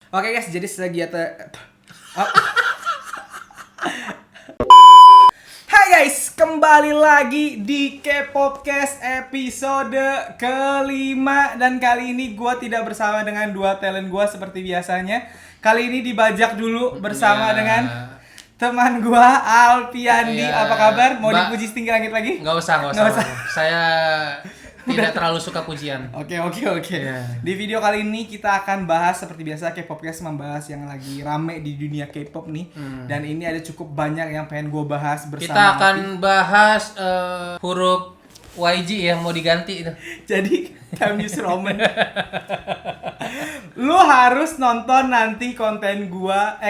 Oke guys, jadi Hai guys, kembali lagi di K-Popcast episode kelima. Dan kali ini gue tidak bersama dengan dua talent gue seperti biasanya. Kali ini dibajak dulu bersama dengan teman gue, Alpiandi. Apa kabar? Mau dipuji setinggi langit lagi? Nggak usah. Saya tidak terlalu suka pujian. Oke. Di video kali ini kita akan bahas seperti biasa, K-Popcast membahas yang lagi rame di dunia K-pop nih. Dan ini ada cukup banyak yang pengen gue bahas bersama. Kita akan bahas huruf YG yang mau diganti itu. Jadi Time News Roman. Lu harus nonton nanti konten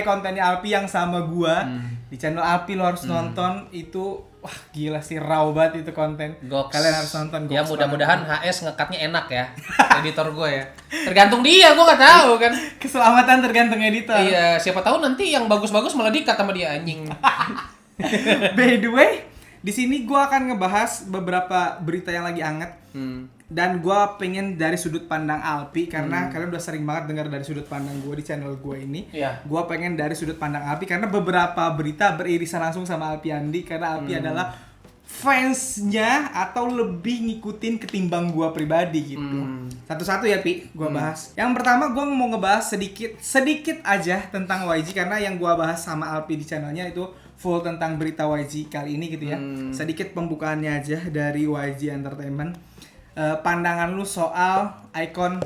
kontennya Alpi yang sama gua di channel Alpi. Lu harus nonton itu. Wah gila sih, raw banget itu konten. Goks. Kalian harus nonton. Ya mudah-mudahan HS ngekatnya enak ya. Editor gue ya. Tergantung dia, gue nggak tahu kan. Keselamatan tergantung editor. Iya, siapa tahu nanti yang bagus-bagus malah di-cut sama dia anjing. By the way, di sini gua akan ngebahas beberapa berita yang lagi hangat. Dan gue pengen dari sudut pandang Alpi, karena kalian udah sering banget dengar dari sudut pandang gue di channel gue ini. Gue pengen dari sudut pandang Alpi, karena beberapa berita beririsan langsung sama Alpiandi. Karena Alpi adalah fansnya atau lebih ngikutin ketimbang gue pribadi gitu. Satu-satu ya Pi, gue bahas. Yang pertama gue mau ngebahas sedikit aja tentang YG, karena yang gue bahas sama Alpi di channelnya itu full tentang berita YG kali ini gitu ya. Sedikit pembukaannya aja dari YG Entertainment. Pandangan lu soal Icon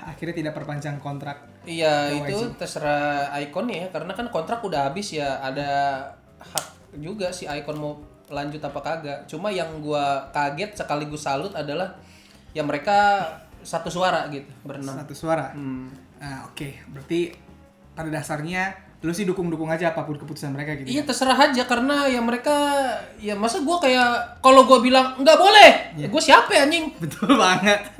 akhirnya tidak perpanjang kontrak. Iya, itu terserah Icon ya, karena kan kontrak udah habis ya. Ada hak juga si Icon mau lanjut apa kagak. Cuma yang gua kaget sekaligus salut adalah ya mereka satu suara gitu, berenam. Satu suara. Nah, oke. Berarti pada dasarnya lu sih dukung aja apapun keputusan mereka gitu. Iya, terserah aja, karena ya mereka ya masa gua kayak kalau gua bilang nggak boleh, gua siapa ya anjing? Betul banget.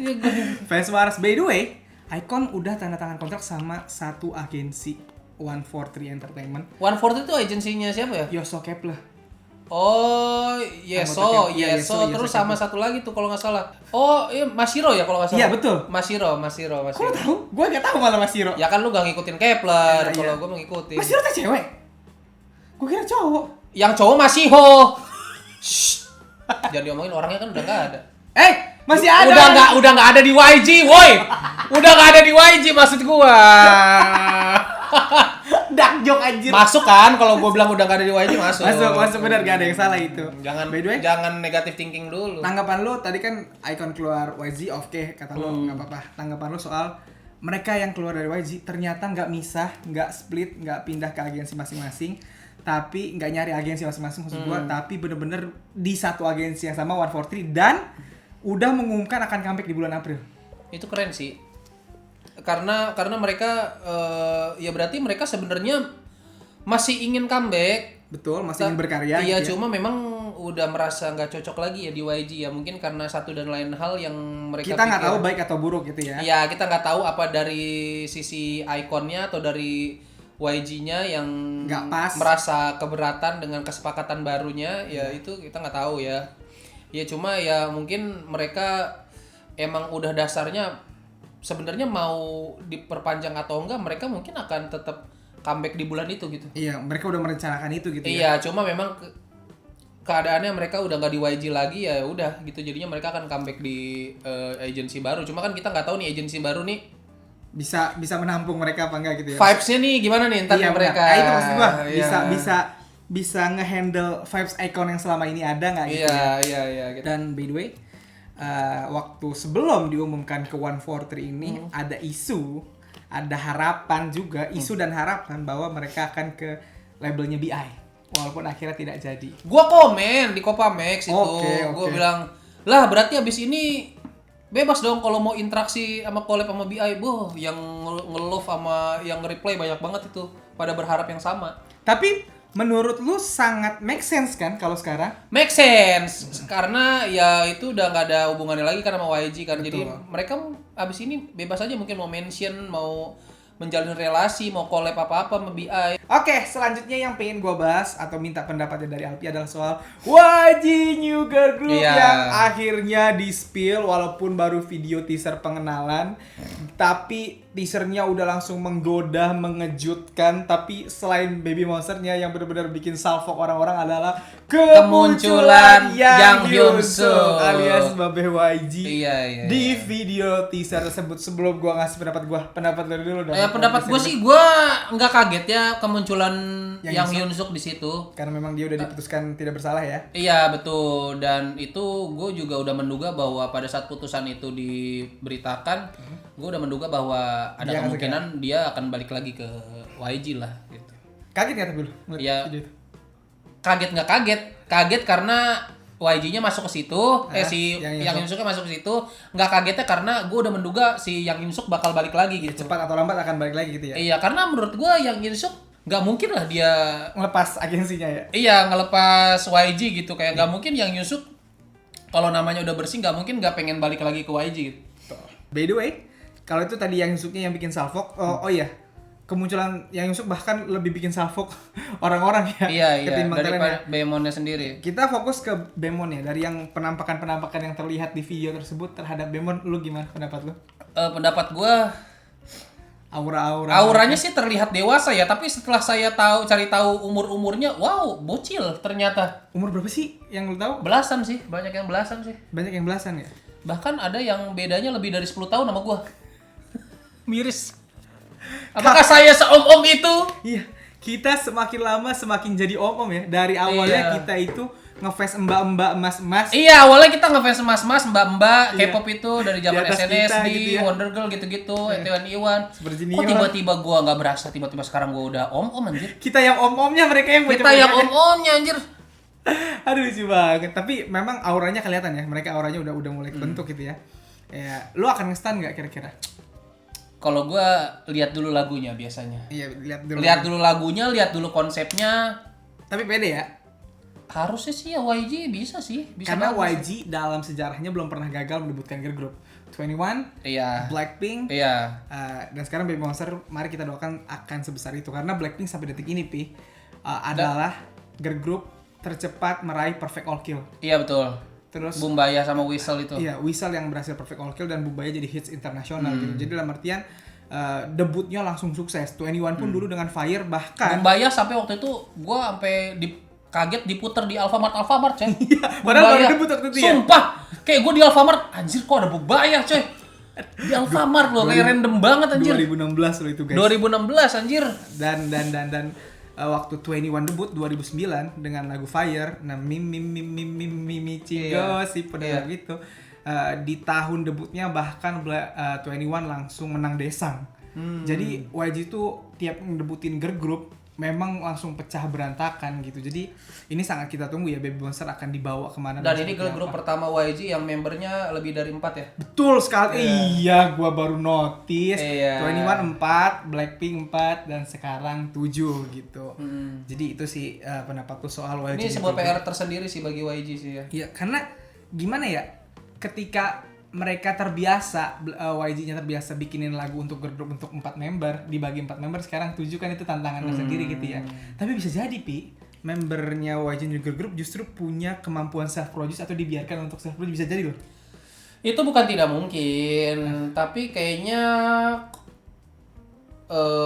Fans waras. By the way, Icon udah tanda tangan kontrak sama satu agensi, 143 Entertainment. 143 itu agensinya siapa ya? Yoso Kepler. Oh, Yeso, terus sama satu lagi tuh kalau nggak salah. Oh, iya Masiro ya kalau nggak salah. Iya, betul. Masiro. Kok lu tahu? Gua nggak tahu malah Masiro. Ya kan lu gak ngikutin Kepler, kalau gua mengikuti. Masiro tuh cewek. Gua kira cowok. Yang cowok Masiho. Shh. Jangan diomongin, orangnya kan udah nggak ada. Masih ada. Udah nggak ada di YG, woi. Udah nggak ada di YG maksud gua. Dark joke anjir. Masuk kan kalau gua bilang udah nggak ada di YG, masuk. Masuk benar, gak ada yang salah itu. By the way, jangan negatif thinking dulu. Tanggapan lu tadi kan Icon keluar YG, oke, kata lu nggak apa-apa. Tanggapan lu soal mereka yang keluar dari YG ternyata nggak misah, nggak split, nggak pindah ke agensi masing-masing, tapi nggak nyari agensi masing-masing maksud gua, tapi bener-bener di satu agensi yang sama, 143, dan udah mengumumkan akan comeback di bulan April. Itu keren sih. Karena mereka ya berarti mereka sebenarnya masih ingin comeback. Betul, masih ingin berkarya. Iya, gitu cuma memang udah merasa nggak cocok lagi ya di YG ya, mungkin karena satu dan lain hal yang mereka kita nggak tahu baik atau buruk gitu ya. Iya, kita nggak tahu apa dari sisi Iconnya atau dari YG-nya yang nggak pas, merasa keberatan dengan kesepakatan barunya, ya itu kita nggak tahu ya. Ya cuma ya mungkin mereka emang udah dasarnya sebenarnya mau diperpanjang atau enggak, mereka mungkin akan tetap comeback di bulan itu gitu. Iya, mereka udah merencanakan itu gitu ya. Iya, cuma memang keadaannya mereka udah nggak di YG lagi, ya udah gitu, jadinya mereka akan comeback di agensi baru. Cuma kan kita nggak tahu nih agensi baru nih bisa menampung mereka apa enggak gitu ya. Vibes-nya nih gimana nih ntar mereka. Nah, itu maksud gua, iya. bisa ngehandle vibes Icon yang selama ini ada nggak gitu ya. Iya gitu. Dan by the way, waktu sebelum diumumkan ke 143 ini ada isu, ada harapan juga, isu dan harapan bahwa mereka akan ke labelnya BI, walaupun akhirnya tidak jadi. Gua komen di Copamex itu. Gua bilang, lah berarti abis ini bebas dong kalau mau interaksi sama collab sama BI. Yang nge-love sama yang nge-reply banyak banget itu, pada berharap yang sama. Tapi menurut lu sangat make sense kan kalau sekarang? Make sense, karena ya itu udah nggak ada hubungannya lagi kan sama YG kan. Betul. Jadi mereka abis ini bebas aja, mungkin mau mention, mau menjalin relasi, mau collab apa-apa sama BI. Oke, selanjutnya yang pengen gue bahas atau minta pendapatnya dari Alpi adalah soal YG New Girl Group Iya. yang akhirnya di-spill walaupun baru video teaser pengenalan. Tapi teasernya udah langsung menggoda, mengejutkan. Tapi selain Baby Monsternya yang benar-benar bikin salvo orang-orang adalah kemunculan Yang Hyunsuk alias Babe YG Iya. di video teaser tersebut. Sebelum gue ngasih pendapat lo dulu dong. Pendapat gue sih, gue nggak kaget ya kemunculan Yang Yang Hyunsuk di situ. Karena memang dia udah diputuskan tidak bersalah ya. Iya betul, dan itu gue juga udah menduga bahwa pada saat putusan itu diberitakan, gue udah menduga bahwa ada Dia akan kemungkinan dia akan balik lagi ke YG lah gitu. Kaget nggak tapi lu ngeliat Iya. video itu? Kaget nggak kaget? Kaget karena YG-nya masuk ke situ, si Yang Yang Hyunsuknya masuk ke situ. Nggak kagetnya karena gue udah menduga si Yang Hyunsuk bakal balik lagi gitu. Cepat atau lambat akan balik lagi gitu ya. Iya, karena menurut gue Yang Hyunsuk nggak mungkin lah dia Ngelepas agensinya ya. iya ngelepas YG gitu, kayak nggak mungkin Yang Hyunsuk kalau namanya udah bersih nggak mungkin nggak pengen balik lagi ke YG gitu. By the way, kalau itu tadi Yang Hyunsuknya yang bikin salvok, oh iya. Kemunculan Yang Hyunsuk bahkan lebih bikin salvok orang-orang ya. Iya ketimbang kalian ya. daripada Bemonnya sendiri. Kita fokus ke Bemon ya. Dari yang penampakan-penampakan yang terlihat di video tersebut terhadap Bemon, lu gimana pendapat lu? Pendapat gue, Aura-aura. auranya sih terlihat dewasa ya, tapi setelah saya cari tahu umurnya, wow, bocil ternyata. Umur berapa sih yang lu tahu? Belasan sih, banyak yang belasan sih. Banyak yang belasan ya. Bahkan ada yang bedanya lebih dari 10 tahun sama gue. Miris. Apakah saya seom-om itu? Iya, kita semakin lama semakin jadi om-om ya. Dari awalnya Iya. kita itu ngefans mbak-mbak mas-mas. Iya, awalnya kita ngefans mas-mas, mbak-mbak, Iya. K-pop itu dari zaman Di atas SNSD, kita gitu ya. Wonder Girl gitu-gitu, Itaewon. Super Kok Junior. tiba-tiba gua nggak berasa, tiba-tiba sekarang gua udah om-om anjir. Kita yang om-omnya, mereka yang Kita yang om-omnya anjir. Aduh lucu banget. Tapi memang auranya kelihatan ya. Mereka auranya udah mulai kebentuk gitu ya. Ya, lu akan nge-stan nggak kira-kira? Kalau gua lihat dulu lagunya biasanya. Iya, lihat dulu. Lihat dulu lagunya, lihat dulu konsepnya. Tapi pede ya. Harusnya sih ya YG bisa sih, bisa Karena bagus. YG dalam sejarahnya belum pernah gagal mendebutkan girl group. 21, Iya. Blackpink, Iya. dan sekarang Baby Monster, mari kita doakan akan sebesar itu. Karena Blackpink sampai detik ini, adalah girl group tercepat meraih perfect all kill. Iya betul. Terus Bumbaya sama Whistle itu. iya, Whistle yang berhasil perfect all kill dan Bubaya jadi hits internasional gitu. Jadi dalam artian debutnya langsung sukses. 21 pun dulu dengan Fire bahkan Bumbaya sampai waktu itu gua sampai kaget diputer di Alfamart coy. iya, padahal baru debut waktu itu ya. Sumpah, kayak gua di Alfamart, anjir kok ada Bumbaya coy. Di Alfamart loh, kayak random banget anjir. 2016 loh itu guys. 2016 anjir. Dan waktu 21 debut 2009 dengan lagu Fire, nah mimi cigo si pendengar gitu. Di tahun debutnya bahkan 21 langsung menang Desang. Jadi YG itu tiap ngedebutin girl group memang langsung pecah berantakan gitu. Jadi ini sangat kita tunggu ya Baby Monster akan dibawa kemana. Dan ini seperti grup apa. pertama YG yang membernya lebih dari 4 ya. Betul sekali. Iya, gua baru notice. Iya. 21 4, Blackpink 4 dan sekarang 7 gitu. Jadi itu sih pendapatku soal YG. Ini sebuah PR tersendiri sih bagi YG sih ya. Iya, karena gimana ya? Ketika mereka terbiasa YG-nya terbiasa bikinin lagu untuk girl group untuk 4 member, dibagi 4 member, sekarang 7 kan itu tantangan tersendiri gitu ya. Tapi bisa jadi membernya YG New Girl Group justru punya kemampuan self produce atau dibiarkan untuk self produce, bisa jadi loh. Itu bukan tidak mungkin, tapi kayaknya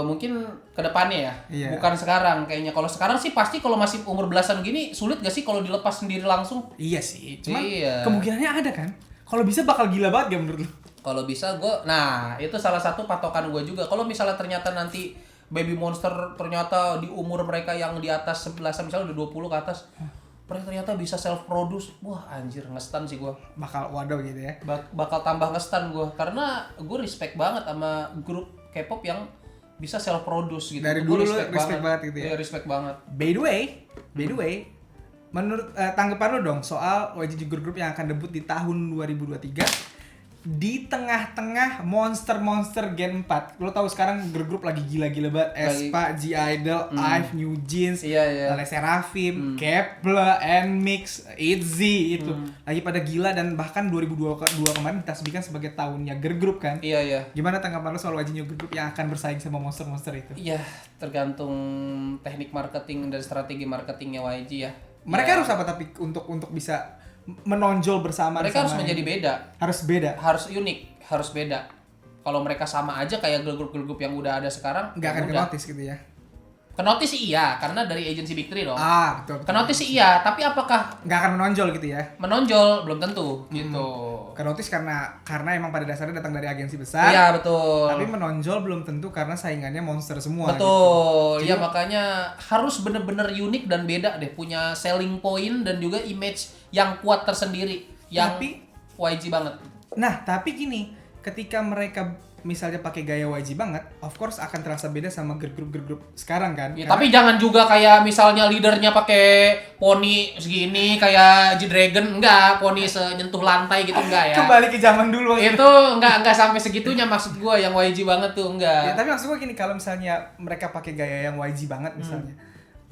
mungkin kedepannya ya, Iya. bukan sekarang kayaknya. Kalau sekarang sih pasti kalau masih umur belasan gini sulit gak sih kalau dilepas sendiri langsung? Iya sih, cuma Iya. kemungkinannya ada kan. Kalau bisa bakal gila banget gak menurut lu? Kalau bisa itu salah satu patokan gue juga. Kalau misalnya ternyata nanti Baby Monster ternyata di umur mereka yang di atas 11, misalnya udah 20 ke atas, mereka ternyata bisa self produce, wah anjir ngestan sih gue. Bakal waduh gitu ya. Bakal tambah ngestan gue, karena gue respect banget sama grup K-pop yang bisa self produce gitu. Dari Gua dulu respect banget gitu ya? Iya, respect banget. By the way, menurut tanggapan lo dong soal YG Girl Group yang akan debut di tahun 2023, di tengah-tengah monster-monster Gen 4. Lo tahu sekarang grup lagi gila-gila banget. aespa, G-Idol, IVE, New Jeans, LE SSERAFIM, Kepler, NMIXX, ITZY itu. Lagi pada gila dan bahkan 2022 kemarin ditasbihkan sebagai tahunnya girl group kan. Iya. Gimana tanggapan lo soal YG New Girl Group yang akan bersaing sama monster-monster itu? Iya, tergantung teknik marketing dan strategi marketingnya YG ya. Mereka harus apa tapi untuk bisa menonjol bersama? Mereka harus menjadi beda. Harus beda. Harus unik, harus beda. Kalau mereka sama aja kayak girl group yang udah ada sekarang, nggak akan kenotis gitu ya? Kenotis sih iya, karena dari agensi Big 3 dong. Betul. Kenotis sih iya, tapi apakah nggak akan menonjol gitu ya? Menonjol belum tentu gitu. Kenotis karena emang pada dasarnya datang dari agensi besar. Iya betul. Tapi menonjol belum tentu karena saingannya monster semua. Betul. Gitu. Ya makanya harus bener-bener unik dan beda deh, punya selling point dan juga image yang kuat tersendiri, yang YG banget. Nah tapi gini, ketika mereka misalnya pakai gaya YG banget, of course akan terasa beda sama girl group sekarang kan. Ya, tapi jangan juga kayak misalnya leadernya pakai poni segini kayak G-Dragon, enggak, poni senyentuh lantai gitu enggak ya. Kembali ke zaman dulu. Itu enggak sampai segitunya maksud gua yang YG banget tuh enggak. Ya, tapi maksud gua gini, kalau misalnya mereka pakai gaya yang YG banget misalnya,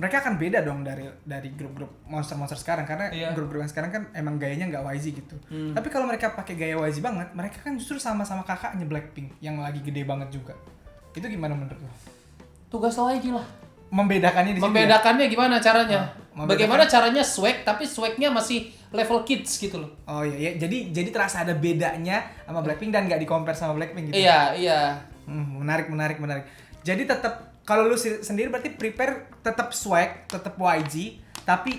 mereka akan beda dong dari grup-grup monster-monster sekarang karena grup-grup yang sekarang kan emang gayanya nggak YG gitu. Tapi kalau mereka pakai gaya YG banget, mereka kan justru sama-sama kakaknya Blackpink yang lagi gede banget juga. Itu gimana menurut lo? Tugas YG lah. Membedakannya di sini. Membedakannya gimana caranya? Bagaimana caranya swag tapi swagnya masih level kids gitu loh. Oh iya, jadi terasa ada bedanya sama Blackpink dan nggak di-compare sama Blackpink gitu. Iya. Menarik. Jadi tetap kalau lu sendiri berarti prepare tetap swag, tetap YG, tapi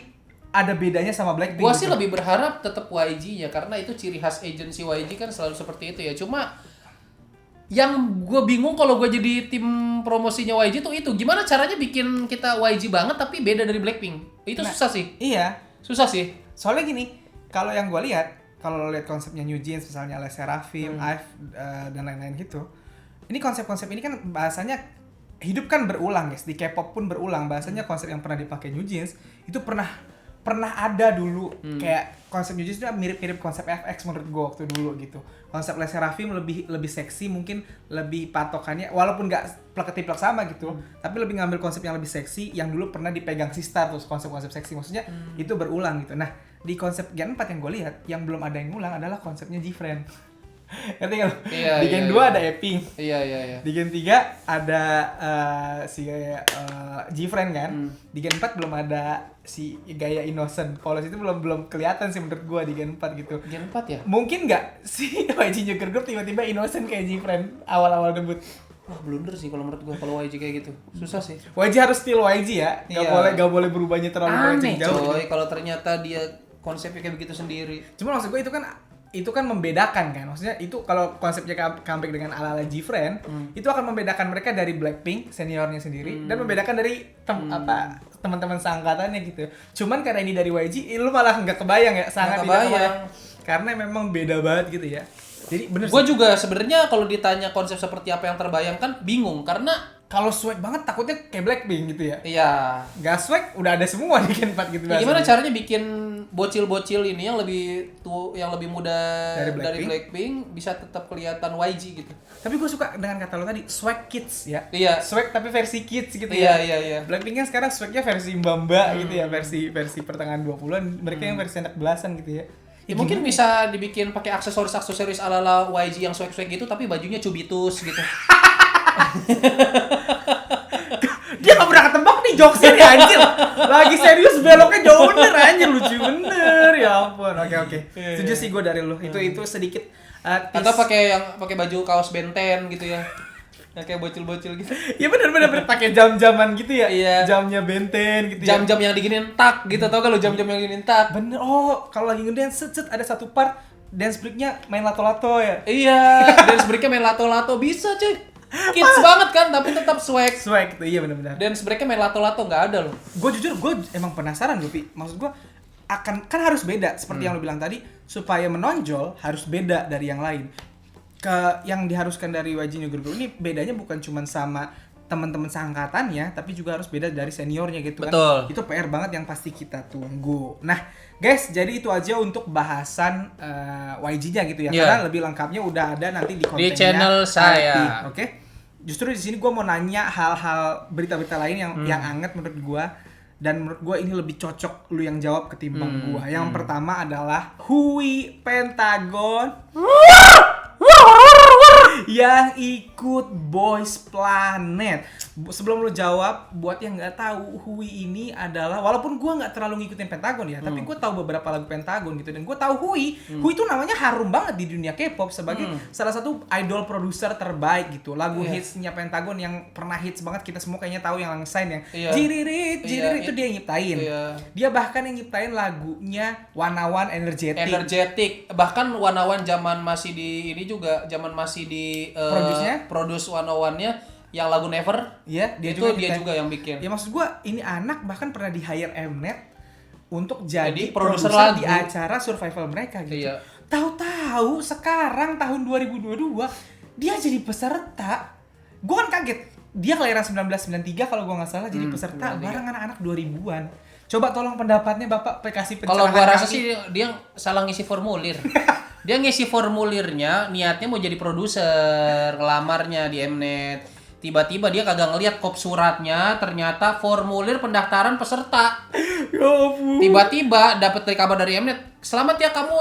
ada bedanya sama Blackpink. Gua sih lebih berharap tetap YG ya karena itu ciri khas agensi YG kan selalu seperti itu ya. Cuma yang gue bingung kalau gue jadi tim promosinya YG tuh itu gimana caranya bikin kita YG banget tapi beda dari Blackpink. Itu susah sih. Iya, susah sih. Soalnya gini, kalau yang gue lihat, kalau lihat konsepnya New Jeans misalnya LE SSERAFIM, IVE dan lain-lain gitu. Ini konsep-konsep ini kan bahasanya hidup kan berulang guys, di K-pop pun berulang. Bahasanya konsep yang pernah dipakai New Jeans itu pernah ada dulu. Kayak konsep New Jeans itu mirip-mirip konsep FX menurut gue waktu dulu gitu. Konsep LE SSERAFIM lebih seksi, mungkin lebih patokannya walaupun nggak plek-ketiplek sama gitu, tapi lebih ngambil konsep yang lebih seksi yang dulu pernah dipegang Sistar terus konsep-konsep seksi. Maksudnya itu berulang gitu. Nah, di konsep Gen 4 yang gue lihat yang belum ada yang ngulang adalah konsepnya G-Friend. Ngerti nggak? Iya, di Gen 2 ada Epping. Iya. Di Gen 3 ada si G-Friend kan. Di Gen 4 belum ada si gaya Innocent. Polos itu belum kelihatan sih menurut gua di Gen 4 gitu. Gen 4 ya? Mungkin nggak si YG New Girl Group tiba-tiba Innocent kayak G-Friend awal-awal debut. Wah, blunder sih kalau menurut gua kalau YG kayak gitu. Susah sih. YG harus still YG ya. Nggak boleh berubahnya terlalu aneh jauh. Coy, kalau ternyata dia konsepnya kayak begitu sendiri. Cuma maksud gua itu kan membedakan kan, maksudnya itu kalau konsepnya comeback dengan ala-ala G-Friend itu akan membedakan mereka dari Blackpink seniornya sendiri dan membedakan dari teman-teman seangkatannya gitu. Cuman karena ini dari YG, lu malah nggak kebayang ya, sangat tidak kebayang karena memang beda banget gitu ya. Jadi bener. Gue juga sebenarnya kalau ditanya konsep seperti apa yang terbayangkan bingung karena kalau swag banget takutnya kayak Blackpink gitu ya. Iya. Gak swag udah ada semua di Gen 4 gitu. Gimana caranya bikin bocil-bocil ini yang lebih muda dari Blackpink bisa tetap kelihatan YG gitu. Tapi gue suka dengan kata lo tadi, swag kids ya. Iya. Swag tapi versi kids gitu ya. Iya. Blackpink kan sekarang swagnya versi mbak-mbak gitu ya, versi pertengahan 20-an, mereka yang versi anak belasan gitu ya. Ya mungkin bisa dibikin pakai aksesoris ala-ala YG yang swag-swag gitu tapi bajunya cubitus gitu. Dia gak pernah ketebak nih jokesnya nih anjir. Lagi serius beloknya jauh bener anjir, lucu bener. Ya ampun. Oke. Setuju sih gue dari lu. Itu sedikit atau pakai baju kaos benten gitu ya. Yang kayak bocil-bocil gitu. Iya bener pakai jam-jaman gitu ya. Iya. Jamnya benten gitu. Jam-jam yang diginiin tak gitu, tau gak lu jam-jam yang diginiin tak? Bener. Oh, kalau lagi ngedance set ada satu part dance break-nya main lato-lato ya. Iya, dance break-nya main lato-lato bisa, cuy. Kids banget kan, tapi tetap swag. Swag gitu, iya benar-benar. Dance break-nya main lato-lato nggak ada loh. Gue emang penasaran loh, Pi. Maksud gue kan harus beda seperti yang lo bilang tadi, supaya menonjol harus beda dari yang lain. Yang diharuskan dari YG New Girl Group ini bedanya bukan cuma sama teman-teman seangkatannya, tapi juga harus beda dari seniornya gitu kan. Betul. Itu PR banget yang pasti kita tunggu. Nah, guys, jadi itu aja untuk bahasan YG-nya gitu ya. Yeah. Karena lebih lengkapnya udah ada nanti di kontennya channel saya. Oke. Justru di sini gue mau nanya hal-hal berita-berita lain yang anget menurut gue. Dan menurut gue ini lebih cocok lu yang jawab ketimbang gue. Yang pertama adalah Hui Pentagon yang ikut Boys Planet. Sebelum lu jawab, buat yang nggak tahu, Hui ini adalah, walaupun gue nggak terlalu ngikutin Pentagon ya, tapi gue tahu beberapa lagu Pentagon gitu, dan gue tahu Hui. Hui itu namanya harum banget di dunia K-pop sebagai salah satu idol produser terbaik gitu. Lagu hitsnya Pentagon yang pernah hits banget, kita semua kayaknya tahu yang Langsain yang Jiririt itu dia yang nyiptain. Dia bahkan yang nyiptain lagunya Wanawan Energetic. Bahkan Wanawan zaman masih di ini juga, zaman masih di produce Wanawannya yang lagu Never. Iya, dia juga yang bikin. Ya maksud gua ini anak bahkan pernah di hire Mnet untuk jadi produser produser di lagu. acara survival mereka gitu. Iya. Tahu-tahu sekarang tahun 2022 dia jadi peserta. Gua kan kaget. Dia kelahiran 1993 kalau gua nggak salah, jadi peserta bareng anak-anak 2000-an. Coba tolong pendapatnya Bapak kasih pencerahan. Kalau gua rasa sih dia salah ngisi formulir. Dia ngisi formulirnya niatnya mau jadi produser, ngelamarnya di Mnet. Tiba-tiba dia kagak ngeliat kop suratnya, ternyata formulir pendaftaran peserta. Tiba-tiba dapat kabar dari Mnet, "Selamat ya kamu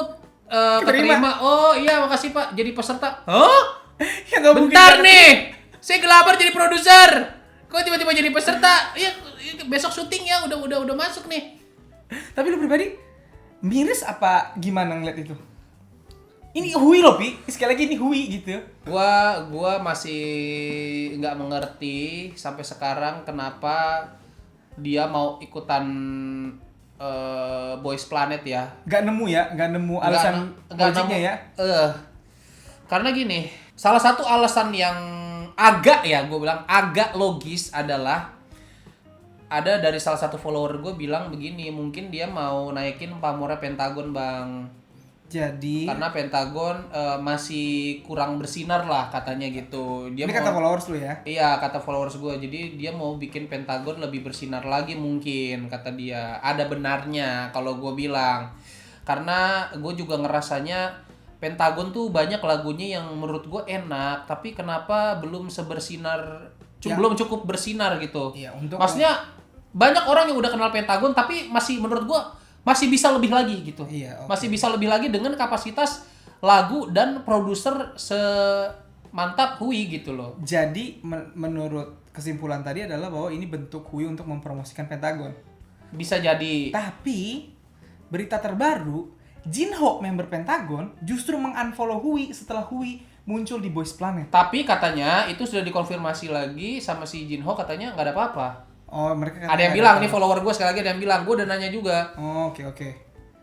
keterima." "Oh iya, makasih Pak, jadi peserta." "Oh? Ya, bentar nih. Saya ngelamar jadi produser. Kok tiba-tiba jadi peserta?" "Iya, besok syuting ya, udah masuk nih." Tapi lu pribadi miris apa gimana ngeliat itu? Ini Hui loh, Pi. Sekali lagi ini Hui gitu. Gua masih nggak mengerti sampai sekarang kenapa dia mau ikutan Boys Planet ya. Nggak nemu alasan logiknya ya. Karena gini, salah satu alasan yang gue bilang agak logis adalah ada dari salah satu follower gue bilang begini, mungkin dia mau naikin pamornya Pentagon, Bang. Jadi Karena Pentagon masih kurang bersinar lah katanya gitu. Ini kata followers lu ya? Iya, kata followers gue. Jadi dia mau bikin Pentagon lebih bersinar lagi mungkin, kata dia. Ada benarnya kalau gue bilang. Karena gue juga ngerasanya Pentagon tuh banyak lagunya yang menurut gue enak, tapi kenapa belum sebersinar, belum cukup bersinar gitu. Iya, maksudnya banyak orang yang udah kenal Pentagon tapi masih menurut gue masih bisa lebih lagi gitu. Iya, okay. Masih bisa lebih lagi dengan kapasitas lagu dan produser semantap Hui gitu loh. Jadi menurut kesimpulan tadi adalah bahwa ini bentuk Hui untuk mempromosikan Pentagon. Bisa jadi. Tapi berita terbaru, Jinho member Pentagon justru mengunfollow Hui setelah Hui muncul di Boys Planet. Tapi katanya itu sudah dikonfirmasi lagi sama si Jinho, katanya nggak ada apa-apa. Oh, mereka ada yang bilang, nih follower gue sekali lagi ada yang bilang, gue udah nanya juga. Oh, oke.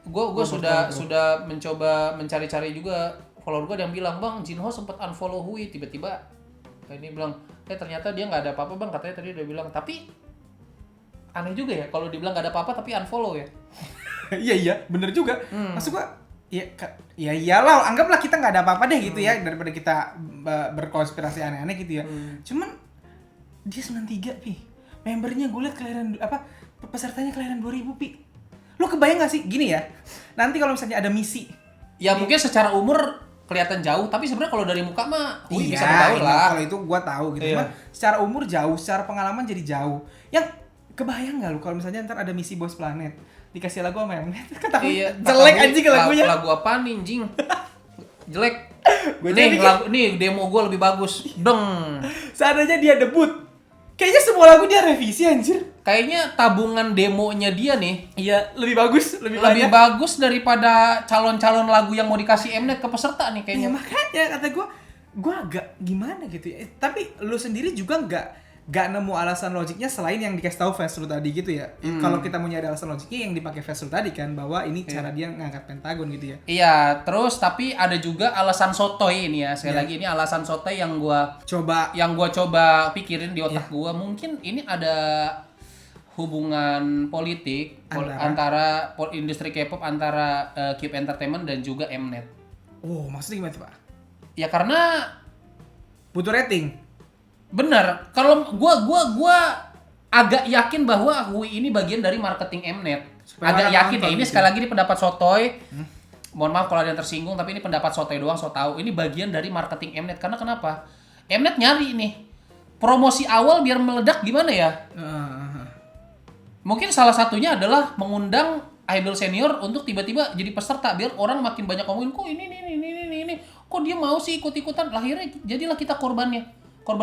Gue sudah mencoba mencari-cari juga, follower gue ada yang bilang, "Bang, Jinho sempat unfollow Hui tiba-tiba." Ini bilang, ternyata dia nggak ada apa-apa Bang, katanya tadi udah bilang. Tapi aneh juga ya kalau dibilang nggak ada apa-apa tapi unfollow ya. Iya, bener juga. Maksud gue, ya iyalah, anggaplah kita nggak ada apa-apa deh gitu ya, daripada kita berkonspirasi aneh-aneh gitu ya. Cuman dia 93 Pi. Membernya gue liat kelahiran pesertanya kelahiran 2000 Pi. Lo kebayang gak sih gini ya? Nanti kalau misalnya ada misi, ya mungkin secara umur kelihatan jauh, tapi sebenarnya kalau dari muka mah bisa berbaur lah. Kalau itu gue tahu gitu. Cuman secara umur jauh, secara pengalaman jadi jauh. Yang kebayang gak lo kalau misalnya ntar ada misi Boys Planet, dikasih lagu sama Mnet, kata jelek anjing lagunya. Lagu apa nih anjing? Jelek. Nih demo gue lebih bagus. Deng. Seandainya dia debut, kayaknya semua lagu dia revisi anjir. Kayaknya tabungan demonya dia nih, iya, lebih bagus bagus daripada calon-calon lagu yang mau dikasih Mnet ke peserta nih kayaknya. Ya makanya kata gue agak gimana gitu ya. Tapi lu sendiri juga nggak nemu alasan logiknya selain yang dikasih tahu Fastru tadi gitu ya. Kalau kita mau nyari alasan logiknya yang dipakai Fastru tadi kan, bahwa ini cara dia ngangkat Pentagon gitu ya. Iya, terus tapi ada juga alasan sotoy ini ya. Sekali lagi ini alasan sotoy yang gua coba pikirin di otak gua. Mungkin ini ada hubungan politik antara industri K-pop, antara Cube Entertainment dan juga Mnet. Oh, maksudnya gimana Pak? Ya karena butuh rating. Benar. Kalau gua agak yakin bahwa Hui ini bagian dari marketing Mnet. Supaya Agak orang yakin ya. nonton Ini gitu. sekali lagi ini pendapat sotoy. Mohon maaf kalau ada yang tersinggung, tapi ini pendapat sotoy doang, so tahu. Ini bagian dari marketing Mnet. Karena kenapa? Mnet nyari nih promosi awal biar meledak gimana ya? Mungkin salah satunya adalah mengundang idol senior untuk tiba-tiba jadi peserta biar orang makin banyak ngomongin kok ini kok dia mau sih ikut-ikutan, akhirnya jadilah kita korban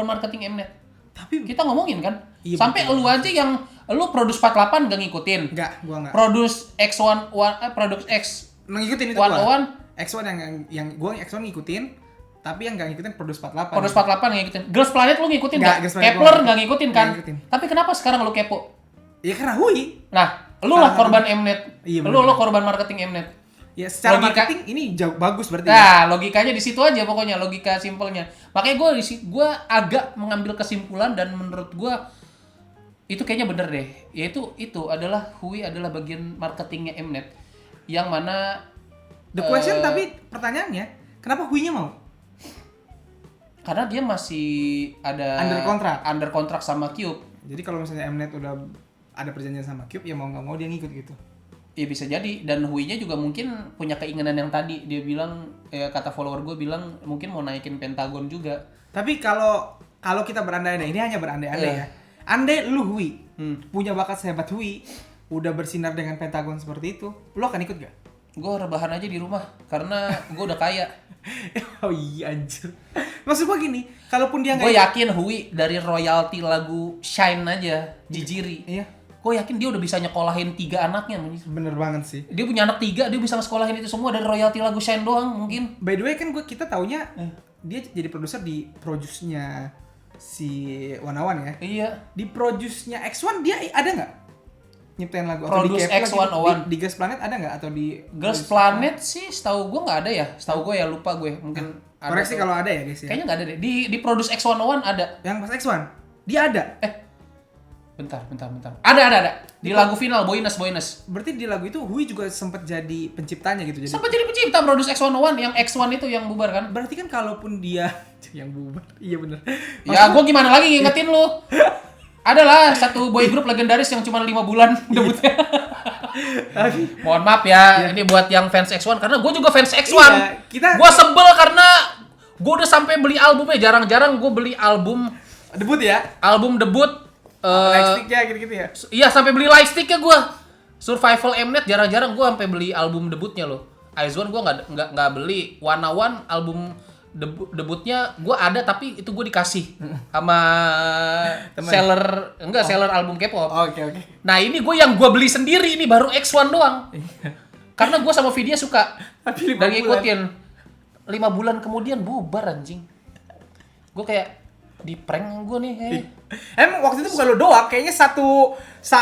marketing Mnet. Tapi Kita ngomongin kan, Iya, sampai betul. lu aja yang lu Produce 48 gak ngikutin. gua enggak. Produce X1 Produce X Ngikutin itu 101 X1 yang gua X1 ngikutin, tapi yang enggak ngikutin Produce 48. Produce 48 gak ngikutin. Girls Planet lu ngikutin Nggak, gak? Girls Planet Kepler gua gak ngikutin kan? nggak ngikutin. Tapi kenapa sekarang lu kepo? Ya karena Hui. Nah, lu lah korban Mnet. Iya, Lu bener. korban marketing Mnet. Ya secara Logika- marketing ini jauh bagus berarti. Nah, logikanya di situ aja pokoknya, logika simpelnya. Makanya gue agak mengambil kesimpulan dan menurut gue itu kayaknya bener deh. Yaitu itu adalah Hui adalah bagian marketingnya Mnet. Yang mana The question tapi pertanyaannya, kenapa Hui-nya mau? karena dia masih ada under kontrak sama Cube. Jadi kalau misalnya Mnet udah ada perjanjian sama Cube, ya mau nggak mau dia ngikut gitu. Ya bisa jadi, dan Hui-nya juga mungkin punya keinginan yang tadi dia bilang, kata follower gue bilang mungkin mau naikin Pentagon juga. Tapi kalau kita berandai-andai, ini hanya berandai-andai ya. Andai lu Hui punya bakat sehebat Hui, udah bersinar dengan Pentagon seperti itu, lu akan ikut gak? Gue rebahan aja di rumah karena gue udah kaya. Oh iya anjir. Maksud gua gini, kalaupun dia Gue nggak yakin Hui dari royalti lagu Shine aja, Jijiri. Iya, Gue yakin dia udah bisa nyekolahin 3 anaknya. bener banget sih. Dia punya anak 3, dia bisa ngesekolahin itu semua dari royalti lagu Shine doang mungkin. By the way kan kita taunya dia jadi produser di produce-nya si Wanawan ya. Iya. Di produce-nya X1 dia ada nggak nyiptain lagu atau Produce di Kepler X101. gitu? Di Gas Planet ada nggak atau di Girls Planet sih setahu gue nggak ada ya. Setahu gue ya lupa gue. Mungkin ada. Koreksi tuh. kalau ada ya guys ya. Kayaknya nggak ada deh. Di Produce X101 ada. Yang pas X1 dia ada. Bentar. Ada. Di lagu final Boyness. Berarti di lagu itu Hui juga sempat jadi penciptanya gitu. Jadi Sampai jadi pencipta Produce X101 yang X1 itu yang bubar kan? berarti kan kalaupun dia yang bubar. Iya bener. Ya gue gimana lagi ngingetin lu. Adalah satu boy group legendaris yang cuma 5 bulan debutnya. Mohon maaf ya, ini buat yang fans X1 karena gue juga fans X1. Iya, kita- Gue sebel karena gue udah sampai beli albumnya, jarang-jarang gue beli album Debut ya. debut. Lightstick-nya gitu-gitu ya. Iya sampai beli lightstick-nya gue. Survival Mnet jarang-jarang gue sampai beli album debutnya loh. Aizwan gue nggak beli. Wanawan album debutnya gue ada tapi itu gue dikasih sama Temen. seller album K-pop. Oke. Nah ini yang gue beli sendiri ini baru X1 doang. Karena gue sama Vidya suka Tapi 5 dan bulan. ngikutin. 5 bulan kemudian bubar anjing. Gue kayak di prank gue nih. Emang waktu itu bukan lo doang, kayaknya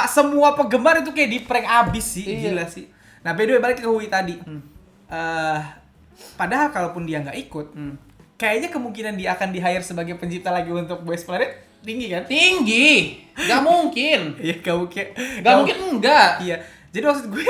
semua penggemar itu kayak di prank abis sih, Iya. gila sih. Nah, by the way balik ke Hui tadi. Padahal kalaupun dia nggak ikut, kayaknya kemungkinan dia akan di-hire sebagai pencipta lagi untuk Boys Planet tinggi kan? Tinggi. Gak mungkin. Iya, gak mungkin. Gak mungkin enggak. Iya. Jadi maksud gue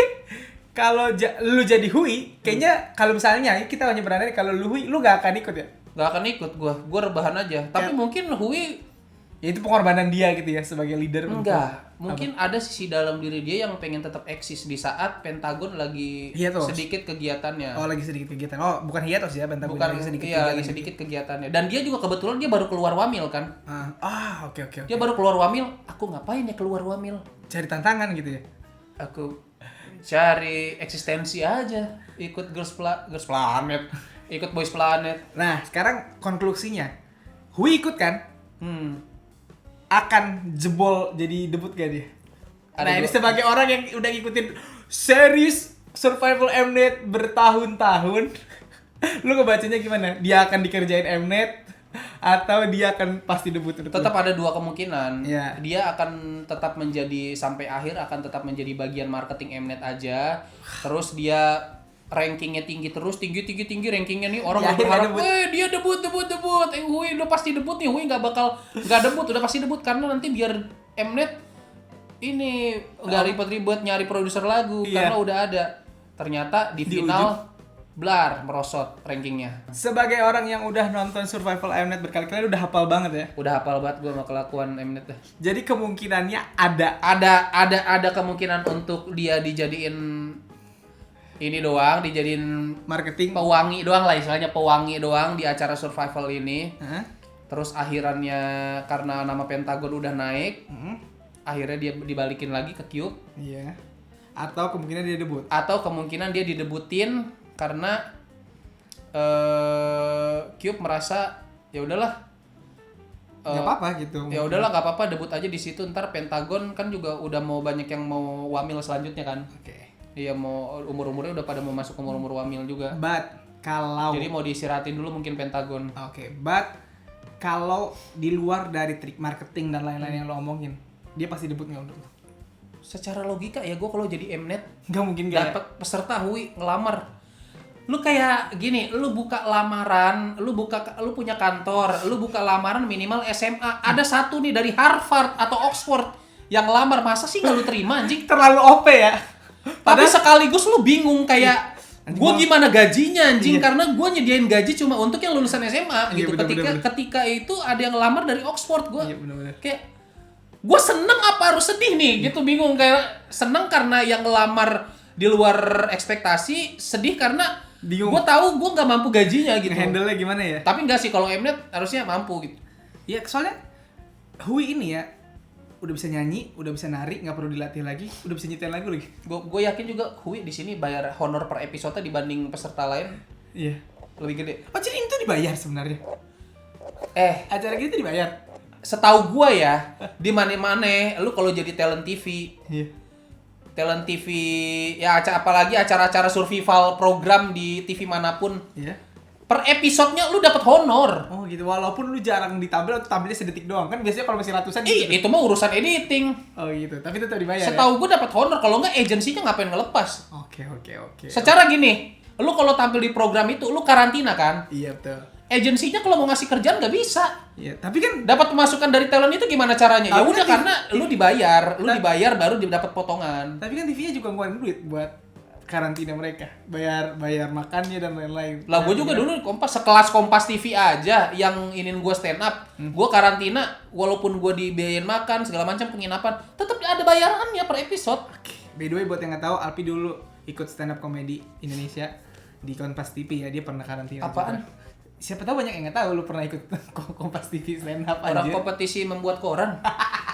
kalau lu jadi Hui, kayaknya kalau misalnya kita hanya berandai kalau lu Hui, lu gak akan ikut ya? Gak akan ikut gue rebahan aja. Tapi mungkin Hui Ya itu pengorbanan dia gitu ya sebagai leader. enggak. Mungkin ada sisi dalam diri dia yang pengen tetap eksis di saat Pentagon lagi Hiatus. sedikit kegiatannya. Oh, lagi sedikit kegiatan. Oh, bukan hiatus ya, Pentagon Bukan lagi sedikit iya, kegiatan lagi gitu. sedikit kegiatannya. Dan dia juga kebetulan dia baru keluar wamil kan. Oke. Dia baru keluar wamil. Aku ngapain ya keluar wamil? Cari tantangan gitu ya. Aku cari eksistensi aja. Ikut Girls Planet. Ikut Boys Planet. Nah, sekarang konklusinya. Hui ikut kan? Akan jebol jadi debut gak dia? Ada Ini dua- sebagai orang yang udah ngikutin series Survival Mnet bertahun-tahun. Lu ngebacanya gimana? Dia akan dikerjain Mnet atau dia akan pasti debut? Tetap ada 2 kemungkinan. Iya. Dia akan tetap menjadi sampai akhir akan tetap menjadi bagian marketing Mnet aja. Terus dia rankingnya tinggi terus, tinggi rankingnya nih orang Di udah akhir berharap, debut. dia debut. Hui udah pasti debut nih, Hui nggak debut, udah pasti debut karena nanti biar Mnet ini nggak ribet-ribet nyari produser lagu Iya. karena udah ada. Ternyata di Di final blar merosot rankingnya. Sebagai orang yang udah nonton Survival Mnet berkali-kali udah hafal banget ya. Udah hafal banget gue sama kelakuan Mnet dah. Jadi kemungkinannya ada. Ada kemungkinan untuk dia dijadiin ini doang, dijadiin Marketing. pewangi doang lah, istilahnya pewangi doang di acara survival ini. Hah? Terus akhirannya karena nama Pentagon udah naik, akhirnya dia dibalikin lagi ke Cube. Iya. Atau kemungkinan dia debut. Atau kemungkinan dia didebutin karena Cube merasa ya udahlah. Nggak apa-apa gitu. Ya udahlah nggak apa-apa, debut aja di situ, ntar Pentagon kan juga udah mau banyak yang mau wamil selanjutnya kan. Oke. Dia mau umur-umurnya udah pada mau masuk umur-umur wamil juga. But kalau Jadi mau diistirahatin dulu mungkin Pentagon. Oke, but kalau di luar dari trik marketing dan lain-lain yang lo omongin, dia pasti debut nggak untuk lo? Secara logika ya gue kalau jadi Mnet Nggak mungkin nggak. dapat peserta Hui ngelamar. Lu kayak gini, lu buka lamaran, lu punya kantor, lu buka lamaran minimal SMA. Ada satu nih dari Harvard atau Oxford yang ngelamar, masa sih nggak lu terima anjing? Terlalu OP ya. Tapi sekaligus lu bingung kayak gue gimana gajinya anjing, Iya. karena gue nyediain gaji cuma untuk yang lulusan SMA Iya, gitu. bener. Ketika itu ada yang ngelamar dari Oxford, gue Iya, bener-bener. kayak gue seneng apa harus sedih nih gitu, bingung. Kayak seneng karena yang ngelamar di luar ekspektasi, sedih karena Bingung. gue tahu gue nggak mampu gajinya gitu. Handle-nya gimana ya? Tapi enggak sih, kalau Mnet harusnya mampu gitu. Ya soalnya Hui ini ya udah bisa nyanyi, udah bisa nari, nggak perlu dilatih lagi, udah bisa nyetel lagu lagi. Gue yakin juga Hui di sini bayar honor per episode dibanding peserta lain Iya. lebih gede. Oh jadi itu dibayar sebenarnya? Acara gitu dibayar? Setahu gue ya, di mana-mana lu kalau jadi talent TV, Iya. ya apalagi acara-acara survival program di TV manapun, Iya. per episodenya lu dapat honor. Oh gitu, walaupun lu jarang ditampil atau tampilnya sedetik doang. Kan biasanya kalau masih ratusan Ih, itu mah urusan editing. Oh gitu, tapi tetap dibayar Setahu gue dapat honor, kalau nggak agensinya ngapain ngelepas. ya? Oke. Secara gini, lu kalau tampil di program itu lu karantina kan? Iya betul. Agensinya kalau mau ngasih kerjaan nggak bisa. Iya, tapi kan Dapat pemasukan dari talent itu gimana caranya? Ya Tapi udah, kan karena lu dibayar baru dapat potongan. tapi kan TV-nya juga ngeluarin duit buat karantina mereka. Bayar makannya dan lain-lain. Lah gue juga dulu sekelas Kompas TV aja yang inin gue stand up, gue karantina walaupun gue dibiayain makan segala macam penginapan, tetap ada bayarannya per episode. Oke. By the way buat yang nggak tahu, Alpi dulu ikut stand up comedy Indonesia di Kompas TV ya, dia pernah karantina. Apaan? juga. Siapa tahu banyak yang nggak tahu lu pernah ikut Kompas TV stand up Orang anjir. kompetisi membuat koran.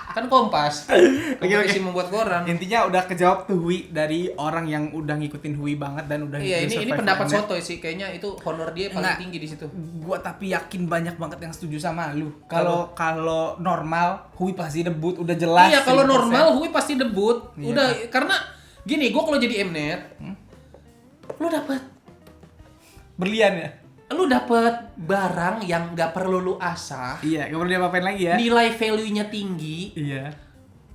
Kan Kompas. Kompetisi membuat koran. Intinya udah kejawab tuh Hui dari orang yang udah ngikutin Hui banget dan udah Iya, ngikutin ini Survival pendapat Mnet. sotoy sih, kayaknya itu honor dia paling Nggak. tinggi di situ. Gua tapi yakin banyak banget yang setuju sama lu. Kalau normal Hui pasti debut udah jelas. Iya, kalau 100%. normal Hui pasti debut. Iya. Udah, karena gini, gue kalau jadi Mnet, lu dapat Berlian ya. lu dapat barang yang nggak perlu lu asah, Iya, gak perlu diapa-apain lagi ya. nilai value-nya tinggi, Iya.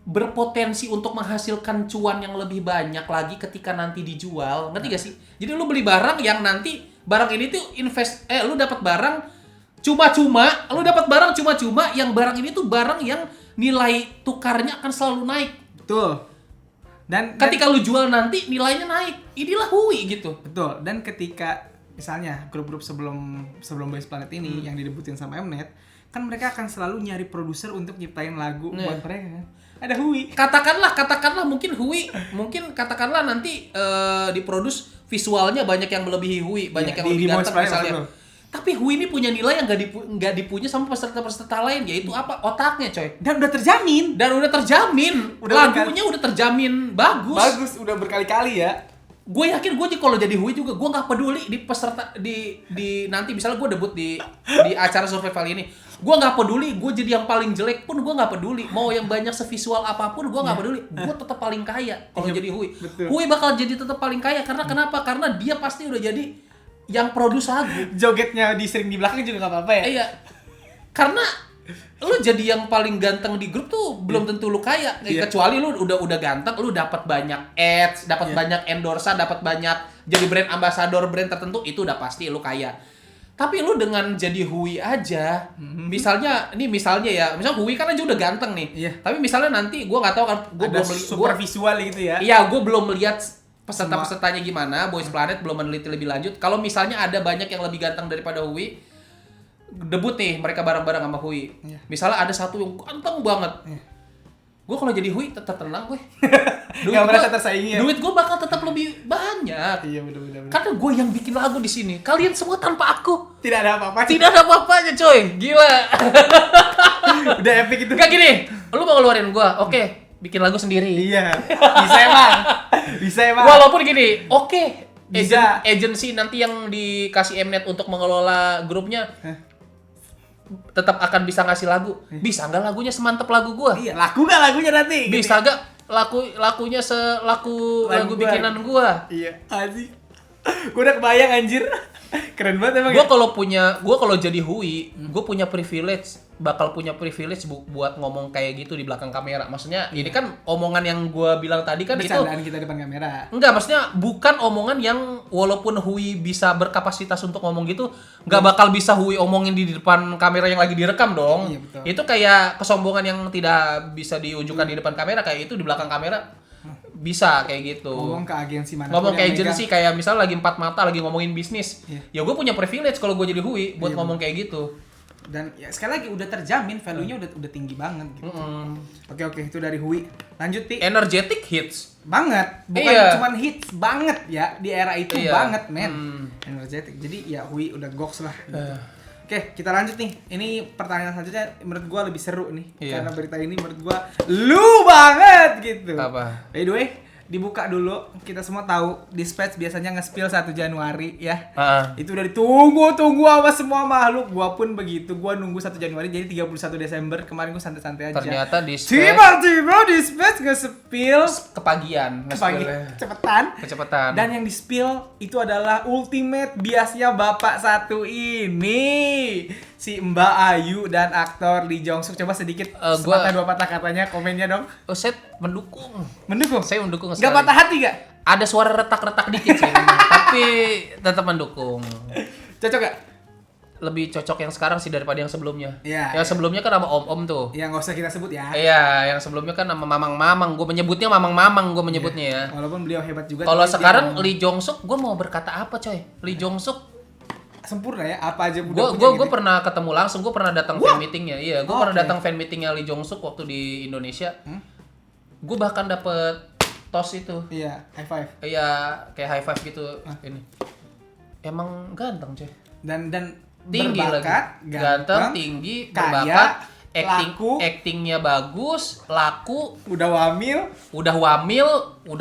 berpotensi untuk menghasilkan cuan yang lebih banyak lagi ketika nanti dijual. Ngerti gak sih? Jadi lu beli barang yang nanti barang ini tuh lu dapat barang cuma-cuma, yang barang ini tuh barang yang nilai tukarnya akan selalu naik. Betul. Dan Ketika lu jual nanti nilainya naik. Inilah Hui gitu. betul. Dan ketika misalnya grup-grup sebelum Boys Planet ini yang didebutin sama Mnet, kan mereka akan selalu nyari produser untuk nyiptain lagu Nah. buat mereka kan. Ada Hui. Katakanlah mungkin Hui, katakanlah nanti diproduce visualnya banyak yang melebihi Hui, banyak Iya, yang di lebih Boys ganteng Planet misalnya. maksud Tapi Hui ini punya nilai yang nggak dipunya sama peserta-peserta lain, yaitu apa? Otaknya, coy. Dan udah terjamin. Dan udah terjamin, lagunya udah terjamin bagus. Bagus, udah berkali-kali ya. Gue yakin gue kalau jadi Hui juga gue nggak peduli di peserta di nanti misalnya gue debut di acara survival ini, gue nggak peduli gue jadi yang paling jelek pun gue nggak peduli, mau yang banyak sevisual apapun gue nggak peduli, gue tetap paling kaya kalau Iya, jadi Hui. betul. Hui bakal jadi tetap paling kaya karena kenapa? Karena dia pasti udah jadi yang produce lagu. Jogetnya sering di belakang juga gak apa-apa ya. Iya, karena lu jadi yang paling ganteng di grup tuh belum tentu lu kaya. Iya. Kecuali lu udah ganteng, lu dapat banyak ads, dapat Iya. banyak endorsan, dapat banyak jadi brand ambassador brand tertentu, itu udah pasti lu kaya. Tapi lu dengan jadi Hui aja, misalnya ya, misal Hui kan aja udah ganteng nih. Iya. Tapi misalnya nanti gua nggak tahu kan, Ada super visual gitu ya. Iya, gue belum melihat peserta-pesertanya gimana, Boys Planet belum meneliti lebih lanjut. Kalau misalnya ada banyak yang lebih ganteng daripada Hui, debut nih mereka bareng-bareng sama Hui. Iya. Misalnya ada satu yang ganteng banget. Gue kalau jadi Hui tetap tenang gue. Nggak merasa tersaingi ya? Duit gue bakal tetap lebih banyak. Iya benar. Karena gue yang bikin lagu di sini. Kalian semua tanpa aku. Tidak ada apa-apa. Tidak ada apa-apanya coy. Gila. Udah epic itu. Gak gini. Lu mau ngeluarin gue. Oke. Bikin lagu sendiri. Iya. Bisa emang. Walaupun gini. Oke. Bisa. Agency nanti yang dikasih Mnet untuk mengelola grupnya. Tetap akan bisa ngasih lagu. Bisa nggak lagunya semantep lagu gua? Iya, laku nggak lagunya nanti? Bisa nggak lakunya selaku lagu bikinan gua? Iya, asik. Gua udah kebayang anjir. Keren banget emang. Gua kalau jadi Hui, gua punya privilege, bakal punya privilege buat ngomong kayak gitu di belakang kamera. Maksudnya ini kan omongan yang gua bilang tadi kan itu bercandaan kita depan kamera. enggak, maksudnya bukan omongan yang walaupun Hui bisa berkapasitas untuk ngomong gitu, enggak bakal bisa Hui omongin di depan kamera yang lagi direkam dong. Iya, betul. Itu kayak kesombongan yang tidak bisa diunjukkan di depan kamera, kayak itu di belakang kamera bisa kayak gitu. Ngomong ke agensi mana? Ngomong ke agensi kayak misalnya lagi empat mata lagi ngomongin bisnis. Iya. Ya gue punya privilege kalau gue jadi Hui buat Iya, ngomong kayak gitu. Dan ya sekali lagi udah terjamin value-nya udah tinggi banget gitu. Oke, itu dari Hui. Lanjut Pi. Energetic hits. Banget, bukan Iya. cuman hits banget ya di era itu Iya. banget men. Energetic. Jadi ya Hui udah goks lah. Gitu. Oke, kita lanjut nih. Ini pertanyaan selanjutnya menurut gua lebih seru nih. Iya. Karena berita ini menurut gua lu banget gitu. Apa? By the way, dibuka dulu. Kita semua tahu Dispatch biasanya nge-spill 1 Januari ya. Itu udah ditunggu sama semua makhluk. Gua pun begitu. Gua nunggu 1 Januari jadi 31 Desember. Kemarin gua santai-santai aja. Ternyata Dispatch Tiba-tiba Dispatch nge-spill kepagian, kecepatan. dan yang di-spill itu adalah ultimate biasnya bapak satu ini, si Mbak Ayu dan aktor Lee Jong Suk. Coba sedikit sepatah dua patah katanya komennya dong. Saya mendukung. Saya mendukung sekali. Gak patah hati gak? Ada suara retak-retak dikit sih, tapi tetap mendukung. Cocok gak? Lebih cocok yang sekarang sih daripada yang sebelumnya. Iya. Yang sebelumnya kan sama om-om tuh. Ya nggak usah kita sebut ya. Iya, yang sebelumnya kan sama mamang-mamang. Gue menyebutnya mamang-mamang, gue menyebutnya ya. Walaupun beliau hebat juga. Kalau tapi sekarang dia Lee Jong Suk, gue mau berkata apa coy? Lee Jong Suk, sempurna ya, apa aja udah punya gue gitu. pernah ketemu langsung, gue pernah datang Wah. fan meetingnya. Iya, gue Oke. pernah datang fan meetingnya Lee Jong Suk waktu di Indonesia. Gue bahkan dapet tos itu. Iya, high five. Iya, kayak high five gitu. Ini emang ganteng coy. Dan Tinggi berbakat, lagi, ganteng, tinggi, kaya, berbakat, laku. actingnya bagus, laku, udah wamil. udah